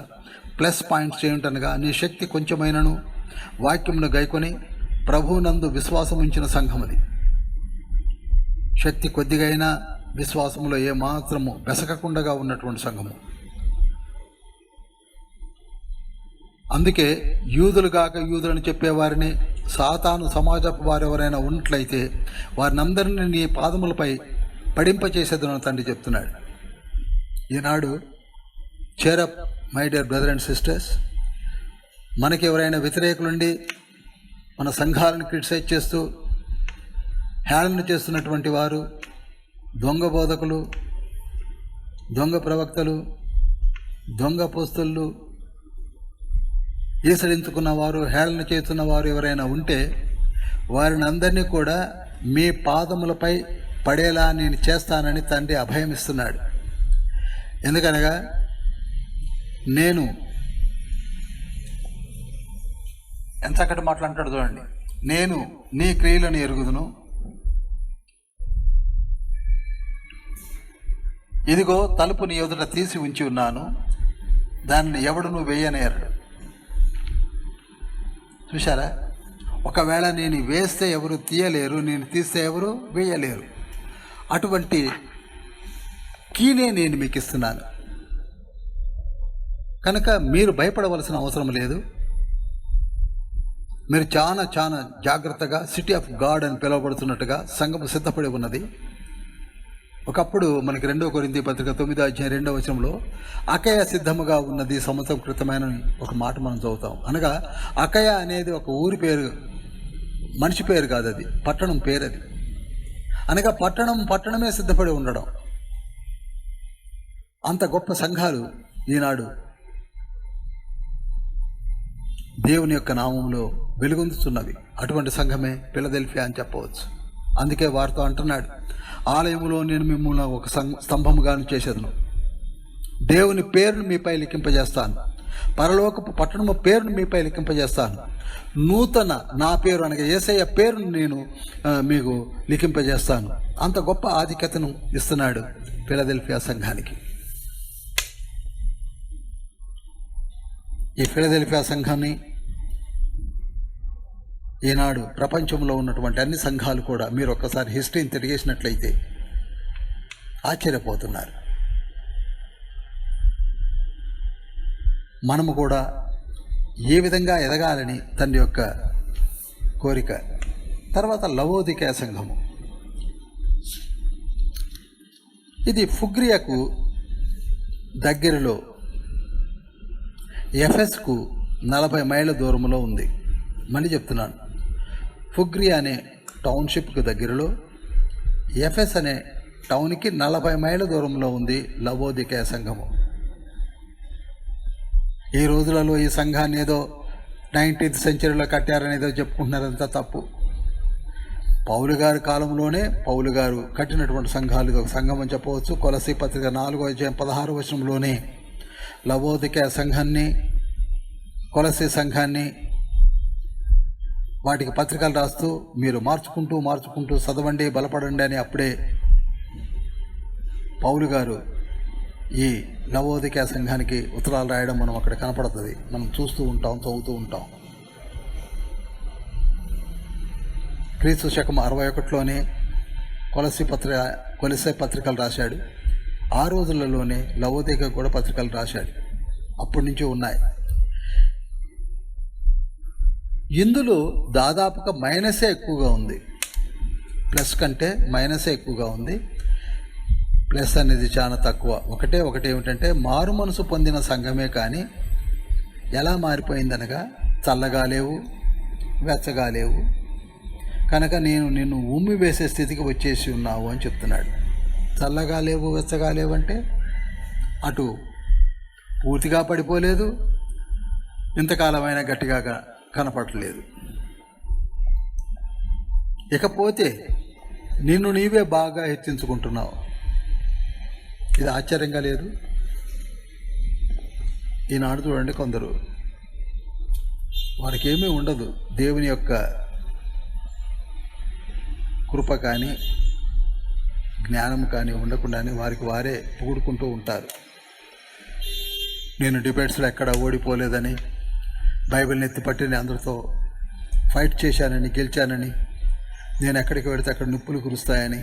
ప్లస్ పాయింట్స్ ఏమిటనగా, నీ శక్తి కొంచెమైనను వాక్యమును గైకొని ప్రభువునందు విశ్వాసం ఉంచిన సంఘం అది. శక్తి కొద్దిగా అయినా విశ్వాసంలో ఏమాత్రము బెసకకుండా ఉన్నటువంటి సంఘము. అందుకే యూదులు కాక యూదులను చెప్పేవారిని, సాతాను సమాజపు వారు ఎవరైనా ఉన్నట్లయితే వారినందరినీ నీ పాదములపై పడింపచేసేదను తండ్రి చెప్తున్నాడు. ఈనాడు cheer up my dear brother and sisters, మనకి ఎవరైనా వ్యతిరేకులుండి మన సంఘాలను క్రిటిసైజ్ చేస్తూ హేళన చేస్తున్నటువంటి వారు, దొంగ బోధకులు, దొంగ ప్రవక్తలు, దొంగ పోస్తులు, ఈసడించుకున్న వారు, హేళన చేస్తున్న వారు ఎవరైనా ఉంటే వారిని అందరినీ కూడా మీ పాదములపై పడేలా నేను చేస్తానని తండ్రి అభయం ఇస్తున్నాడు. ఎందుకనగా నేను ఎంత చక్కటి మాట్లాంటాడు చూడండి. నేను నీ క్రియలను ఎరుగుదును, ఇదిగో తలుపు నీ ఎదుట తీసి ఉంచి ఉన్నాను, దానిని ఎవడును వేయనేరడు. చూశారా? ఒకవేళ నేను వేస్తే ఎవరు తీయలేరు, నేను తీస్తే ఎవరు వేయలేరు. అటువంటి కీనే నేను మీకు ఇస్తున్నాను. కనుక మీరు భయపడవలసిన అవసరం లేదు. మీరు చాలా చాలా జాగ్రత్తగా సిటీ ఆఫ్ గాడ్ అని పిలువబడుతున్నట్టుగా సంఘము సిద్ధపడి ఉన్నది. ఒకప్పుడు మనకి 2 కొరింథీ పత్రిక 9:2 అకయ సిద్ధముగా ఉన్నది సంవత్సరం క్రితమైన ఒక మాట మనం చదువుతాం. అనగా అకయ అనేది ఒక ఊరి పేరు, మనిషి పేరు కాదు, అది పట్టణం పేరు. అది అనగా పట్టణమే సిద్ధపడి ఉండడం. అంత గొప్ప సంఘాలు ఈనాడు దేవుని యొక్క నామంలో వెలుగొందుతున్నవి. అటువంటి సంఘమే ఫిలదెల్ఫియా అని చెప్పవచ్చు. అందుకే వారితో అంటున్నాడు, ఆలయంలో నేను మిమ్మల్ని ఒక స్తంభముగాను చేసేదను, దేవుని పేరును మీపై లిఖింపజేస్తాను, పరలోకపు పట్టణము పేరును మీపై లిఖింపజేస్తాను, నూతన నా పేరు అనగా యేసయ్య పేరును నేను మీకు లిఖింపజేస్తాను. అంత గొప్ప ఆధిక్యతను ఇస్తున్నాడు ఫిలదెల్ఫియా సంఘానికి. ఈ ఫిలదెల్ఫియా సంఘాన్ని ఈనాడు ప్రపంచంలో ఉన్నటువంటి అన్ని సంఘాలు కూడా మీరు ఒక్కసారి హిస్టరీని తిరిగేసినట్లయితే ఆశ్చర్యపోతున్నారు. మనము కూడా ఏ విధంగా ఎదగాలని తండ్రి యొక్క కోరిక. తర్వాత లవోదికయ సంఘము, ఇది ఫుగ్రియాకు దగ్గరలో ఎఫెస్కు 40 మైళ్ళ దూరంలో ఉంది. మళ్ళీ చెప్తున్నాను, ఫుగ్రియా అనే టౌన్షిప్కు దగ్గరలో, ఎఫెస్ అనే టౌన్కి 40 మైళ్ళ దూరంలో ఉంది లవోదికయ సంఘము. ఈ రోజులలో ఈ సంఘాన్ని ఏదో 19th సెంచరీలో కట్టారనేదో చెప్పుకుంటున్నారంతా తప్పు. పౌలు గారి కాలంలోనే పౌలు గారు కట్టినటువంటి సంఘాలు ఒక సంఘం అని చెప్పవచ్చు. కొలసీ పత్రిక 4:16 లవోదికయ సంఘాన్ని, కొలసీ సంఘాన్ని వాటికి పత్రికలు రాస్తూ మీరు మార్చుకుంటూ చదవండి, బలపడండి అని అప్పుడే పౌలు గారు ఈ లవోదికయ సంఘానికి ఉత్తరాలు రాయడం మనం అక్కడ కనపడుతుంది. మనం చూస్తూ ఉంటాం, చదువుతూ ఉంటాం. క్రీస్తు శకం 61లోనే కొలసీ పత్రికలు రాశాడు. ఆ రోజులలోనే లవోదిక కూడా పత్రికలు రాశాడు. అప్పటి నుంచి ఉన్నాయి. ఇందులో దాదాపుగా మైనసే ఎక్కువగా ఉంది, ప్లస్ కంటే మైనసే ఎక్కువగా ఉంది. ప్లస్ అనేది చాలా తక్కువ. ఒకటి ఏమిటంటే మారు మనసు పొందిన సంఘమే కానీ ఎలా మారిపోయిందనగా చల్లగా లేవు, వెచ్చగా లేవు, కనుక నేను నిన్ను ఉమ్మి వేసే స్థితికి వచ్చేసి ఉన్నావు అని చెప్తున్నాడు. చల్లగా లేవు, వెచ్చగా లేవు అంటే అటు పూర్తిగా పడిపోలేదు, ఇంతకాలమైన గట్టిగా కనపడలేదు. ఇకపోతే నిన్ను నీవే బాగా హెచ్చించుకుంటున్నావు. ఇది ఆశ్చర్యంగా లేదు? ఈనాడు చూడండి, కొందరు వారికి ఏమీ ఉండదు, దేవుని యొక్క కృప కానీ జ్ఞానం కానీ ఉండకుండానే వారికి వారే పొగుడుకుంటూ ఉంటారు. నేను డిబేట్స్లో ఎక్కడ ఓడిపోలేదని, బైబిల్ని ఎత్తిపట్టి నేను అందరితో ఫైట్ చేశానని, గెలిచానని, నేను ఎక్కడికి వెళితే అక్కడ నిప్పులు కురుస్తాయని,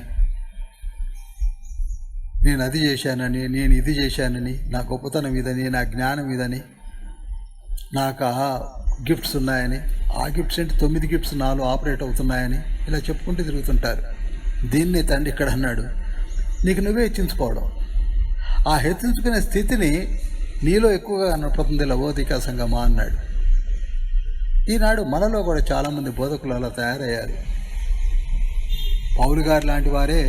నేను అది చేశానని, నేను ఇది చేశానని, నా గొప్పతనం ఇదని, నా జ్ఞానం ఇదని, నాకు గిఫ్ట్స్ ఉన్నాయని, ఆ గిఫ్ట్స్ ఏంటి 9 గిఫ్ట్స్ నాలో ఆపరేట్ అవుతున్నాయని ఇలా చెప్పుకుంటూ తిరుగుతుంటారు. దీన్నే తండ్రి ఇక్కడ అన్నాడు, నీకు నువ్వే హెచ్చించుకోవడం. ఆ హెచ్చించుకునే స్థితిని నీలో ఎక్కువగా కనపడుతుంది లవోదికా సంఘమా అన్నాడు. ఈనాడు మనలో కూడా చాలామంది బోధకులు అలా తయారయ్యారు. పౌలు గారు లాంటి వారే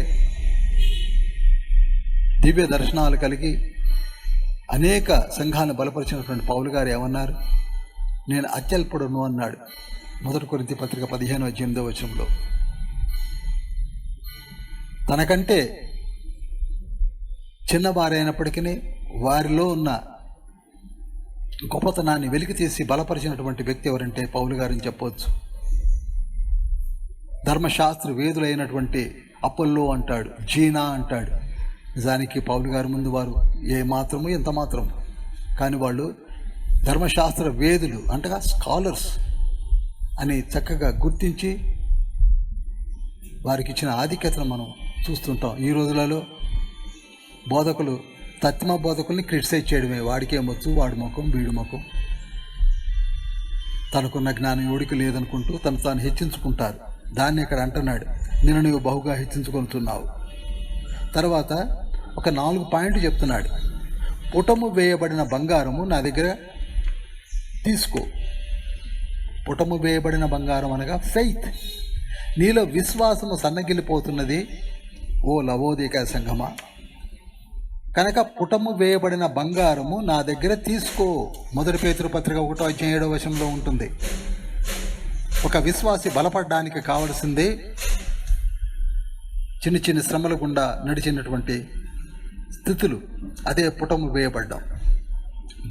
దివ్య దర్శనాలు కలిగి అనేక సంఘాలను బలపరిచినటువంటి పౌలు గారు ఏమన్నారు? నేను అత్యల్పుడును అన్నాడు. 1 కొరింథీ పత్రిక 15:8 తనకంటే చిన్నవారైనప్పటికీ వారిలో ఉన్న గొప్పతనాన్ని వెలికి తీసి బలపరిచినటువంటి వ్యక్తి ఎవరంటే పౌలు గారిని చెప్పవచ్చు. ధర్మశాస్త్ర వేదులైనటువంటి అపోల్లో అంటాడు, జీనా అంటాడు. నిజానికి పౌలు గారి ముందు వారు ఏ మాత్రము ఎంత మాత్రము, కానీ వాళ్ళు ధర్మశాస్త్ర వేదులు అంటగా స్కాలర్స్ అని చక్కగా గుర్తించి వారికి ఇచ్చిన ఆధిక్యతను మనం చూస్తుంటాం. ఈ రోజులలో బోధకులు తత్మ బోధకుల్ని క్రిటిసైజ్ చేయడమే. వాడికేమొచ్చు, వాడి ముఖం వీడి ముఖం, తనకున్న జ్ఞానం ఎవడికి లేదనుకుంటూ తను తాను హెచ్చించుకుంటారు. దాన్ని ఇక్కడ అంటున్నాడు, నిన్ను నువ్వు బహుగా హెచ్చించుకుంటున్నావు. తర్వాత ఒక 4 పాయింట్లు చెప్తున్నాడు. పుటము వేయబడిన బంగారము నా దగ్గర తీసుకో. పుటము వేయబడిన బంగారం అనగా ఫెయిత్. నీలో విశ్వాసము సన్నగిల్లిపోతున్నది ఓ లవోదికా సంఘమా, కనుక పుటము వేయబడిన బంగారము నా దగ్గర తీసుకో. 1 పేతురు పత్రిక 1:7 ఉంటుంది. ఒక విశ్వాసి బలపడడానికి కావలసింది చిన్న చిన్న శ్రమల గుండా నడిచినటువంటి స్థితులు. అదే పుటము వేయబడ్డం.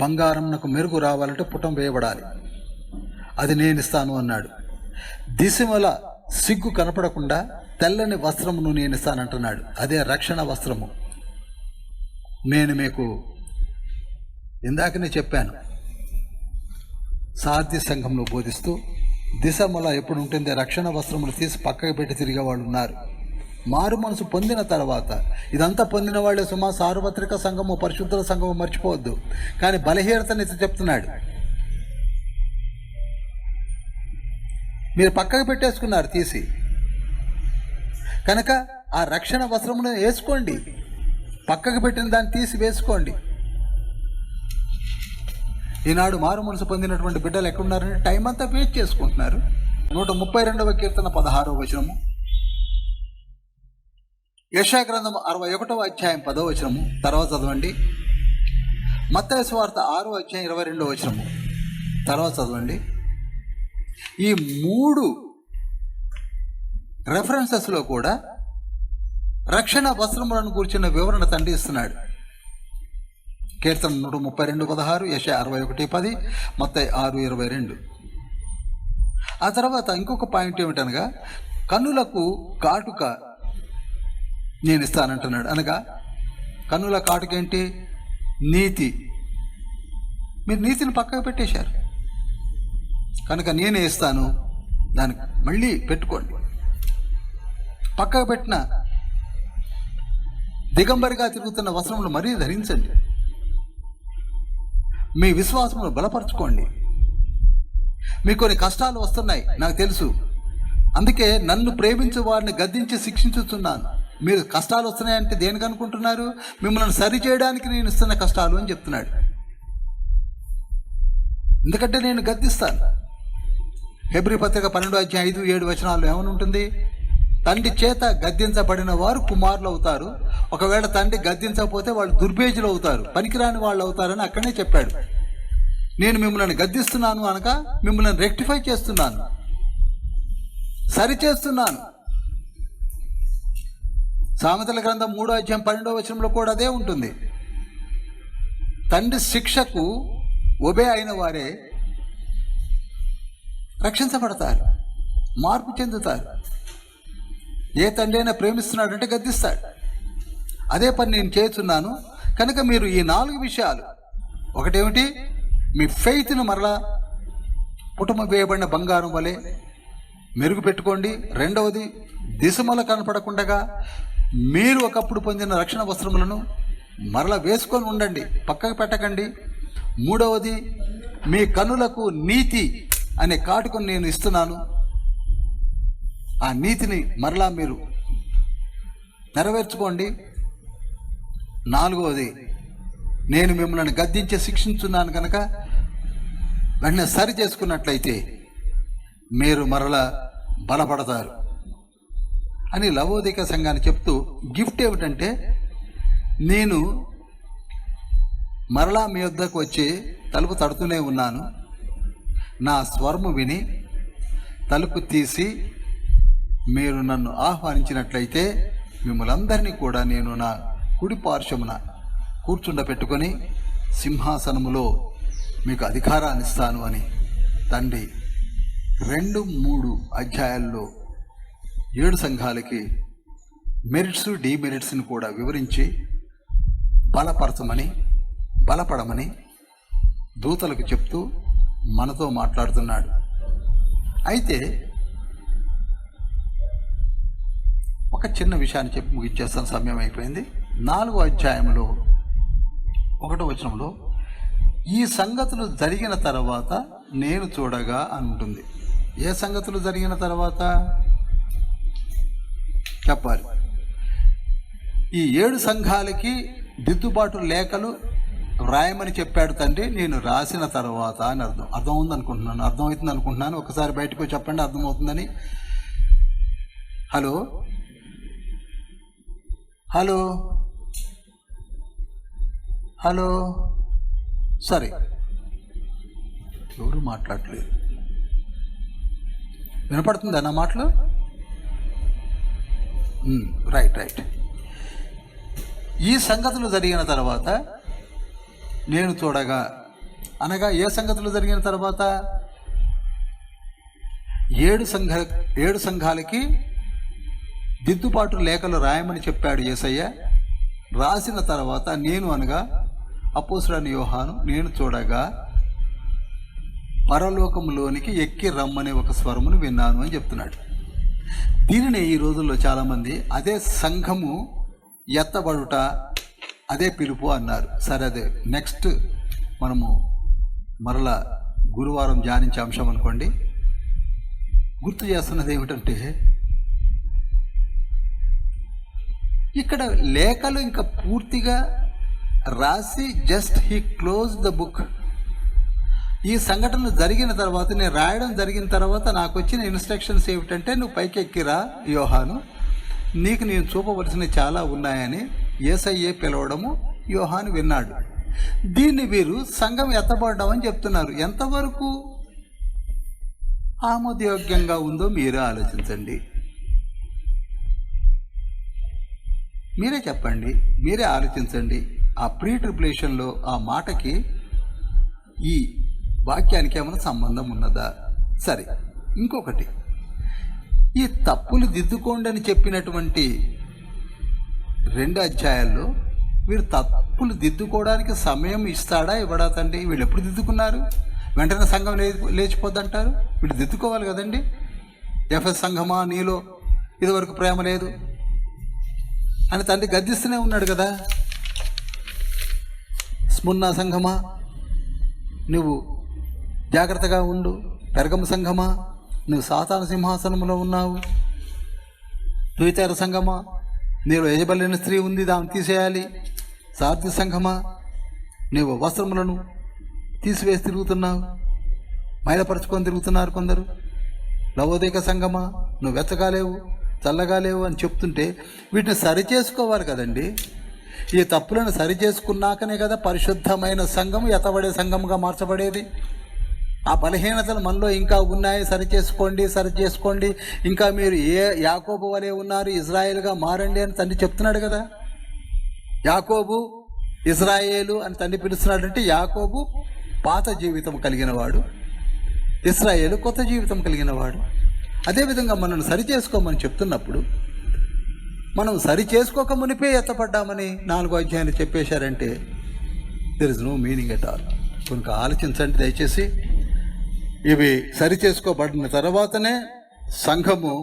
బంగారం నాకు మెరుగు రావాలంటే పుటం వేయబడాలి. అది నేను ఇస్తాను అన్నాడు. దిశమల సిగ్గు కనపడకుండా తెల్లని వస్త్రమును నేను ఇస్తానంటున్నాడు. అదే రక్షణ వస్త్రము. నేను మీకు ఇందాకనే చెప్పాను, సాధ్య సంఘంలో బోధిస్తూ దిశమల ఎప్పుడు ఉంటుంది, రక్షణ వస్త్రములు తీసి పక్కకు పెట్టి తిరిగే వాళ్ళు ఉన్నారు. మారు మనసు పొందిన తర్వాత ఇదంతా పొందిన వాళ్ళే సుమా. సార్వత్రిక సంఘము, పరిశుద్ధుల సంఘము మర్చిపోవద్దు. కానీ బలహీనతని చెప్తున్నాడు, మీరు పక్కకు పెట్టేసుకున్నారు తీసి, కనుక ఆ రక్షణ వస్త్రమును వేసుకోండి. పక్కకు పెట్టిన దాన్ని తీసి వేసుకోండి. ఈనాడు మారు మనసు పొందినటువంటి బిడ్డలు ఎక్కడున్నారంటే టైం అంతా వేస్ట్ చేసుకుంటున్నారు. 132వ కీర్తన 16వ వచనము, యెషయా గ్రంథం 61వ అధ్యాయం 10వ వచనము తర్వాత చదవండి. మత్తయి సువార్త 6వ అధ్యాయం 22వ వచనము తర్వాత చదవండి. ఈ 3 రెఫరెన్సెస్లో కూడా రక్షణ వస్త్రములను కూర్చున్న వివరణ తండ్రి ఇస్తున్నాడు. కీర్తన 132:16, యెషయా 61:10, మత్తయి 6:22. ఆ తర్వాత ఇంకొక పాయింట్ ఏమిటనగా కన్నులకు కాటుక నేను ఇస్తానంటున్నాడు. అనగా కన్నుల కాటుక ఏంటి? నీతి. మీరు నీతిని పక్కకు పెట్టేశారు కనుక నేనే ఇస్తాను, దానికి మళ్ళీ పెట్టుకోండి. పక్కకు పెట్టిన దిగంబరిగా తిరుగుతున్న వస్త్రములు మరీ ధరించండి. మీ విశ్వాసమును బలపరచుకోండి. మీకు కొన్ని కష్టాలు వస్తున్నాయి, నాకు తెలుసు. అందుకే నన్ను ప్రేమించే వారిని గద్దించి శిక్షించుతున్నాను. మీరు కష్టాలు వస్తున్నాయంటే దేనికి అనుకుంటున్నారు? మిమ్మల్ని సరి చేయడానికి నేను ఇస్తున్న కష్టాలు అని చెప్తున్నాడు. ఎందుకంటే నేను గద్దిస్తాను. హెబ్రీ పత్రిక 12:5-7 ఏమని ఉంటుంది? తండ్రి చేత గద్దించబడిన వారు కుమారులు అవుతారు. ఒకవేళ తండ్రి గద్దించకపోతే వాళ్ళు దుర్భేజులు అవుతారు, పనికిరాని వాళ్ళు అవుతారని అక్కడనే చెప్పాడు. నేను మిమ్మల్ని గద్దిస్తున్నాను అనగా మిమ్మల్ని రెక్టిఫై చేస్తున్నాను, సరి చేస్తున్నాను. సామెతల గ్రంథం 3:12 కూడా అదే ఉంటుంది. తండ్రి శిక్షకు ఒబే అయిన వారే రక్షించబడతారు, మార్పు చెందుతారు. ఏ తండ్రి అయినా ప్రేమిస్తున్నాడంటే గద్దిస్తాడు. అదే పని నేను చేస్తున్నాను. కనుక మీరు ఈ 4 విషయాలు, ఒకటేమిటి? మీ ఫెయిత్ను మరలా పుటమ వేయబడిన బంగారం వలె మెరుగు పెట్టుకోండి. రెండవది, దిశమల కనపడకుండా మీరు ఒకప్పుడు పొందిన రక్షణ వస్త్రములను మరలా వేసుకొని ఉండండి, పక్కకు పెట్టకండి. మూడవది, మీ కనులకు నీతి అనే కాటుకను నేను ఇస్తున్నాను. ఆ నీతిని మరలా మీరు నెరవేర్చుకోండి. 4వది, నేను మిమ్మల్ని గద్దించి శిక్షించున్నాను కనుక వెంటనే సరి చేసుకున్నట్లయితే మీరు మరలా బలపడతారు అని లవోదిక సంఘాన్ని చెప్తూ, గిఫ్ట్ ఏమిటంటే, నేను మరలా మీ వద్దకు వచ్చి తలుపు తడుతూనే ఉన్నాను. నా స్వరము విని తలుపు తీసి మీరు నన్ను ఆహ్వానించినట్లయితే మిమ్మల్ని అందరినీ కూడా నేను నా కుడి పార్శ్వమున కూర్చుండబెట్టుకొని సింహాసనములో మీకు అధికారాన్ని ఇస్తాను అని తండ్రి 2-3 అధ్యాయాల్లో 7 సంఘాలకి మెరిట్స్ డిమెరిట్స్ని కూడా వివరించి బలపడమని దూతలకు చెప్తూ మనతో మాట్లాడుతున్నాడు. అయితే ఒక చిన్న విషయాన్ని చెప్పి ముగించేస్తాను, సమయం అయిపోయింది. 4వ అధ్యాయంలో 1వ వచనంలో ఈ సంగతులు జరిగిన తర్వాత నేను చూడగా అని ఉంటుంది. ఏ సంగతులు జరిగిన తర్వాత చెప్పాలి. ఈ 7 సంఘాలకి దిద్దుబాటు లేఖలు రాయమని చెప్పాడు తండ్రి. నేను రాసిన తర్వాత అని అర్థమవుతుంది అనుకుంటున్నాను. ఒకసారి బయటకు చెప్పండి, అర్థమవుతుందని. హలో హలో హలో సరే, ఎవరు మాట్లాడలేదు. వినపడుతుందా నా మాటలు? రైట్. ఈ సంగతులు జరిగిన తర్వాత నేను చూడగా అనగా ఏ సంగతులు జరిగిన తర్వాత? 7 సంఘాలకి దిద్దుబాటు లేఖలు రాయమని చెప్పాడు యేసయ్య. రాసిన తర్వాత నేను అనగా అపోస్తలుడైన యోహాను నేను చూడగా పరలోకములోనికి ఎక్కి రమ్మనే ఒక స్వరమును విన్నాను అని చెప్తున్నాడు. దీనిని ఈ రోజుల్లో చాలామంది అదే సంఘము ఎత్తబడుట, అదే పిలుపు అన్నారు. సరే, అదే నెక్స్ట్ మనము మరలా గురువారం ధ్యానించే అంశం అనుకోండి. గుర్తు చేస్తున్నది ఏమిటంటే, ఇక్కడ లేఖలు ఇంకా పూర్తిగా రాసి just he close the book. ఈ సంఘటనలు జరిగిన తర్వాత, నేను రాయడం జరిగిన తర్వాత నాకు వచ్చిన ఇన్స్ట్రక్షన్స్ ఏమిటంటే, నువ్వు పైకి ఎక్కిరా యోహాను, నీకు నేను చూపవలసినవి చాలా ఉన్నాయని యేసయ్యే పిలవడము యోహాను విన్నాడు. దీన్ని వీరు సంఘం ఎత్తబడ్డం అని చెప్తున్నారు. ఎంతవరకు ఆమోదయోగ్యంగా ఉందో మీరే ఆలోచించండి. మీరే చెప్పండి, మీరే ఆలోచించండి. ఆ ప్రీ ట్రిబులేషన్లో ఆ మాటకి ఈ వాక్యానికి ఏమైనా సంబంధం ఉన్నదా? సరే, ఇంకొకటి, ఈ తప్పులు దిద్దుకోండి అని చెప్పినటువంటి 2 అధ్యాయాల్లో వీరు తప్పులు దిద్దుకోవడానికి సమయం ఇస్తాడా ఇవ్వడా తండ్రి? వీళ్ళు ఎప్పుడు దిద్దుకున్నారు? వెంటనే సంఘం లేచిపోద్దంటారు. వీళ్ళు దిద్దుకోవాలి కదండి. ఎఫెస్ సంఘమా, నీలో ఇదివరకు ప్రేమ లేదు అని తండ్రి గద్దిస్తూనే ఉన్నాడు కదా. స్ముర్నా సంఘమా, నువ్వు జాగ్రత్తగా ఉండు. పెరగమ సంఘమా, నువ్వు సాతాను సింహాసనంలో ఉన్నావు. తుయితేర సంఘమా, నీలో యజబలిన స్త్రీ ఉంది, దాన్ని తీసేయాలి. సార్థి సంఘమా, నీవు వస్త్రములను తీసివేసి తిరుగుతున్నావు, మైలపరుచుకొని తిరుగుతున్నారు కొందరు. లవోదిక సంఘమా, నువ్వు వెచ్చగాలేవు, చల్లగాలేవు అని చెప్తుంటే వీటిని సరిచేసుకోవాలి కదండి. ఈ తప్పులను సరిచేసుకున్నాకనే కదా పరిశుద్ధమైన సంఘం ఎత్తబడే సంఘంగా మార్చబడేది. ఆ బలహీనతలు మనలో ఇంకా ఉన్నాయి, సరిచేసుకోండి. ఇంకా మీరు యాకోబు వలె ఉన్నారు, ఇజ్రాయేల్గా మారండి అని తండ్రి చెప్తున్నాడు కదా. యాకోబు ఇజ్రాయేలు అని తండ్రి పిలుస్తున్నాడంటే, యాకోబు పాత జీవితం కలిగినవాడు, ఇజ్రాయేలు కొత్త జీవితం కలిగినవాడు. అదేవిధంగా మనల్ని సరిచేసుకోమని చెప్తున్నప్పుడు, మనం సరి చేసుకోక మునిపే ఎత్తపడ్డామని 4వ అధ్యాయాన్ని చెప్పేశారంటే there is no meaning at all. కనుక ఆలోచించండి దయచేసి. ఇవి సరి చేసుకోబడిన తర్వాతనే సంఘము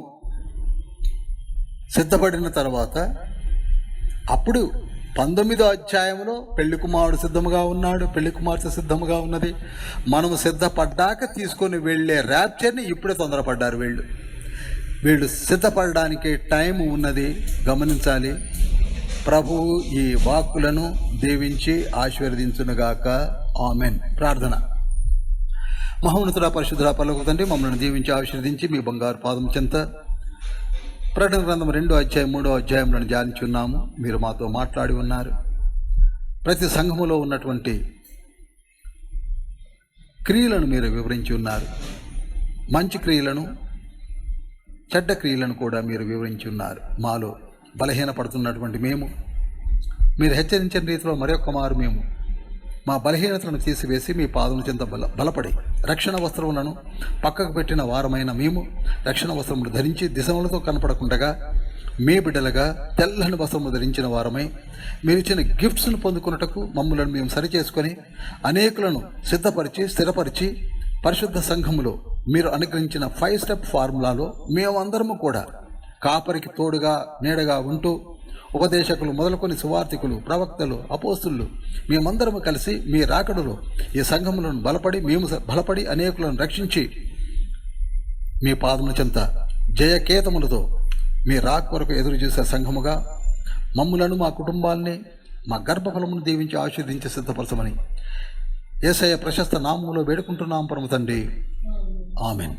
సిద్ధపడిన తర్వాత అప్పుడు 19వ అధ్యాయంలో పెళ్లి కుమారుడు సిద్ధముగా ఉన్నాడు, పెళ్లి కుమార్తె సిద్ధముగా ఉన్నది. మనము సిద్ధపడ్డాక తీసుకొని వెళ్ళే ర్యాప్చర్ని ఇప్పుడే తొందరపడ్డారు వీళ్ళు సిద్ధపడడానికి టైం ఉన్నది, గమనించాలి. ప్రభువు ఈ వాక్కులను దీవించి ఆశీర్వదించునుగాక. ఆమెన్. ప్రార్థన. మహోన్నతుడా, పరిశుద్ధుడా, పరలోకపు తండ్రి, మమ్మల్ని దీవించి ఆశీర్వదించి మీ బంగారు పాదం చెంత ప్రకటన గ్రంథం 2వ అధ్యాయం 3వ అధ్యాయంలో ధ్యానించున్నాము. మీరు మాతో మాట్లాడి ఉన్నారు. ప్రతి సంఘములో ఉన్నటువంటి క్రియలను మీరు వివరించి ఉన్నారు. మంచి క్రియలను, చెడ్డ క్రియలను కూడా మీరు వివరించి ఉన్నారు. మాలో బలహీనపడుతున్నటువంటి మేము, మీరు హెచ్చరించిన రీతిలో మరొక మారు మేము మా బలహీనతలను తీసివేసి మీ పాదం చెంత బలపడి రక్షణ వస్త్రములను పక్కకు పెట్టిన వారమైన మేము రక్షణ వస్త్రములు ధరించి దిశములతో కనపడకుండగా మీ బిడ్డలుగా తెల్లని వస్త్రము ధరించిన వారమై మీరు ఇచ్చిన గిఫ్ట్స్ను పొందుకున్నటకు మమ్మల్ని మేము సరిచేసుకొని అనేకులను సిద్ధపరిచి స్థిరపరిచి పరిశుద్ధ సంఘములో మీరు అనుగ్రహించిన 5 స్టెప్ ఫార్ములాలో మేమందరము కూడా కాపరికి తోడుగా నీడగా ఉంటూ ఉపదేశకులు మొదలుకొని సువార్థికులు, ప్రవక్తలు, అపోస్తులు మేమందరము కలిసి మీ రాకడలో ఈ సంఘములను మేము బలపడి అనేకులను రక్షించి మీ పాదముల చెంత జయకేతములతో మీ రాక కొరకు ఎదురు చూసే సంఘముగా మమ్ములను, మా కుటుంబాల్ని, మా గర్భఫలమును దీవించి ఆశీర్వదించి సిద్ధపరచమని యేసయ్య ప్రశస్త నామములో వేడుకుంటున్నాం పరమ తండ్రి. ఆమెన్.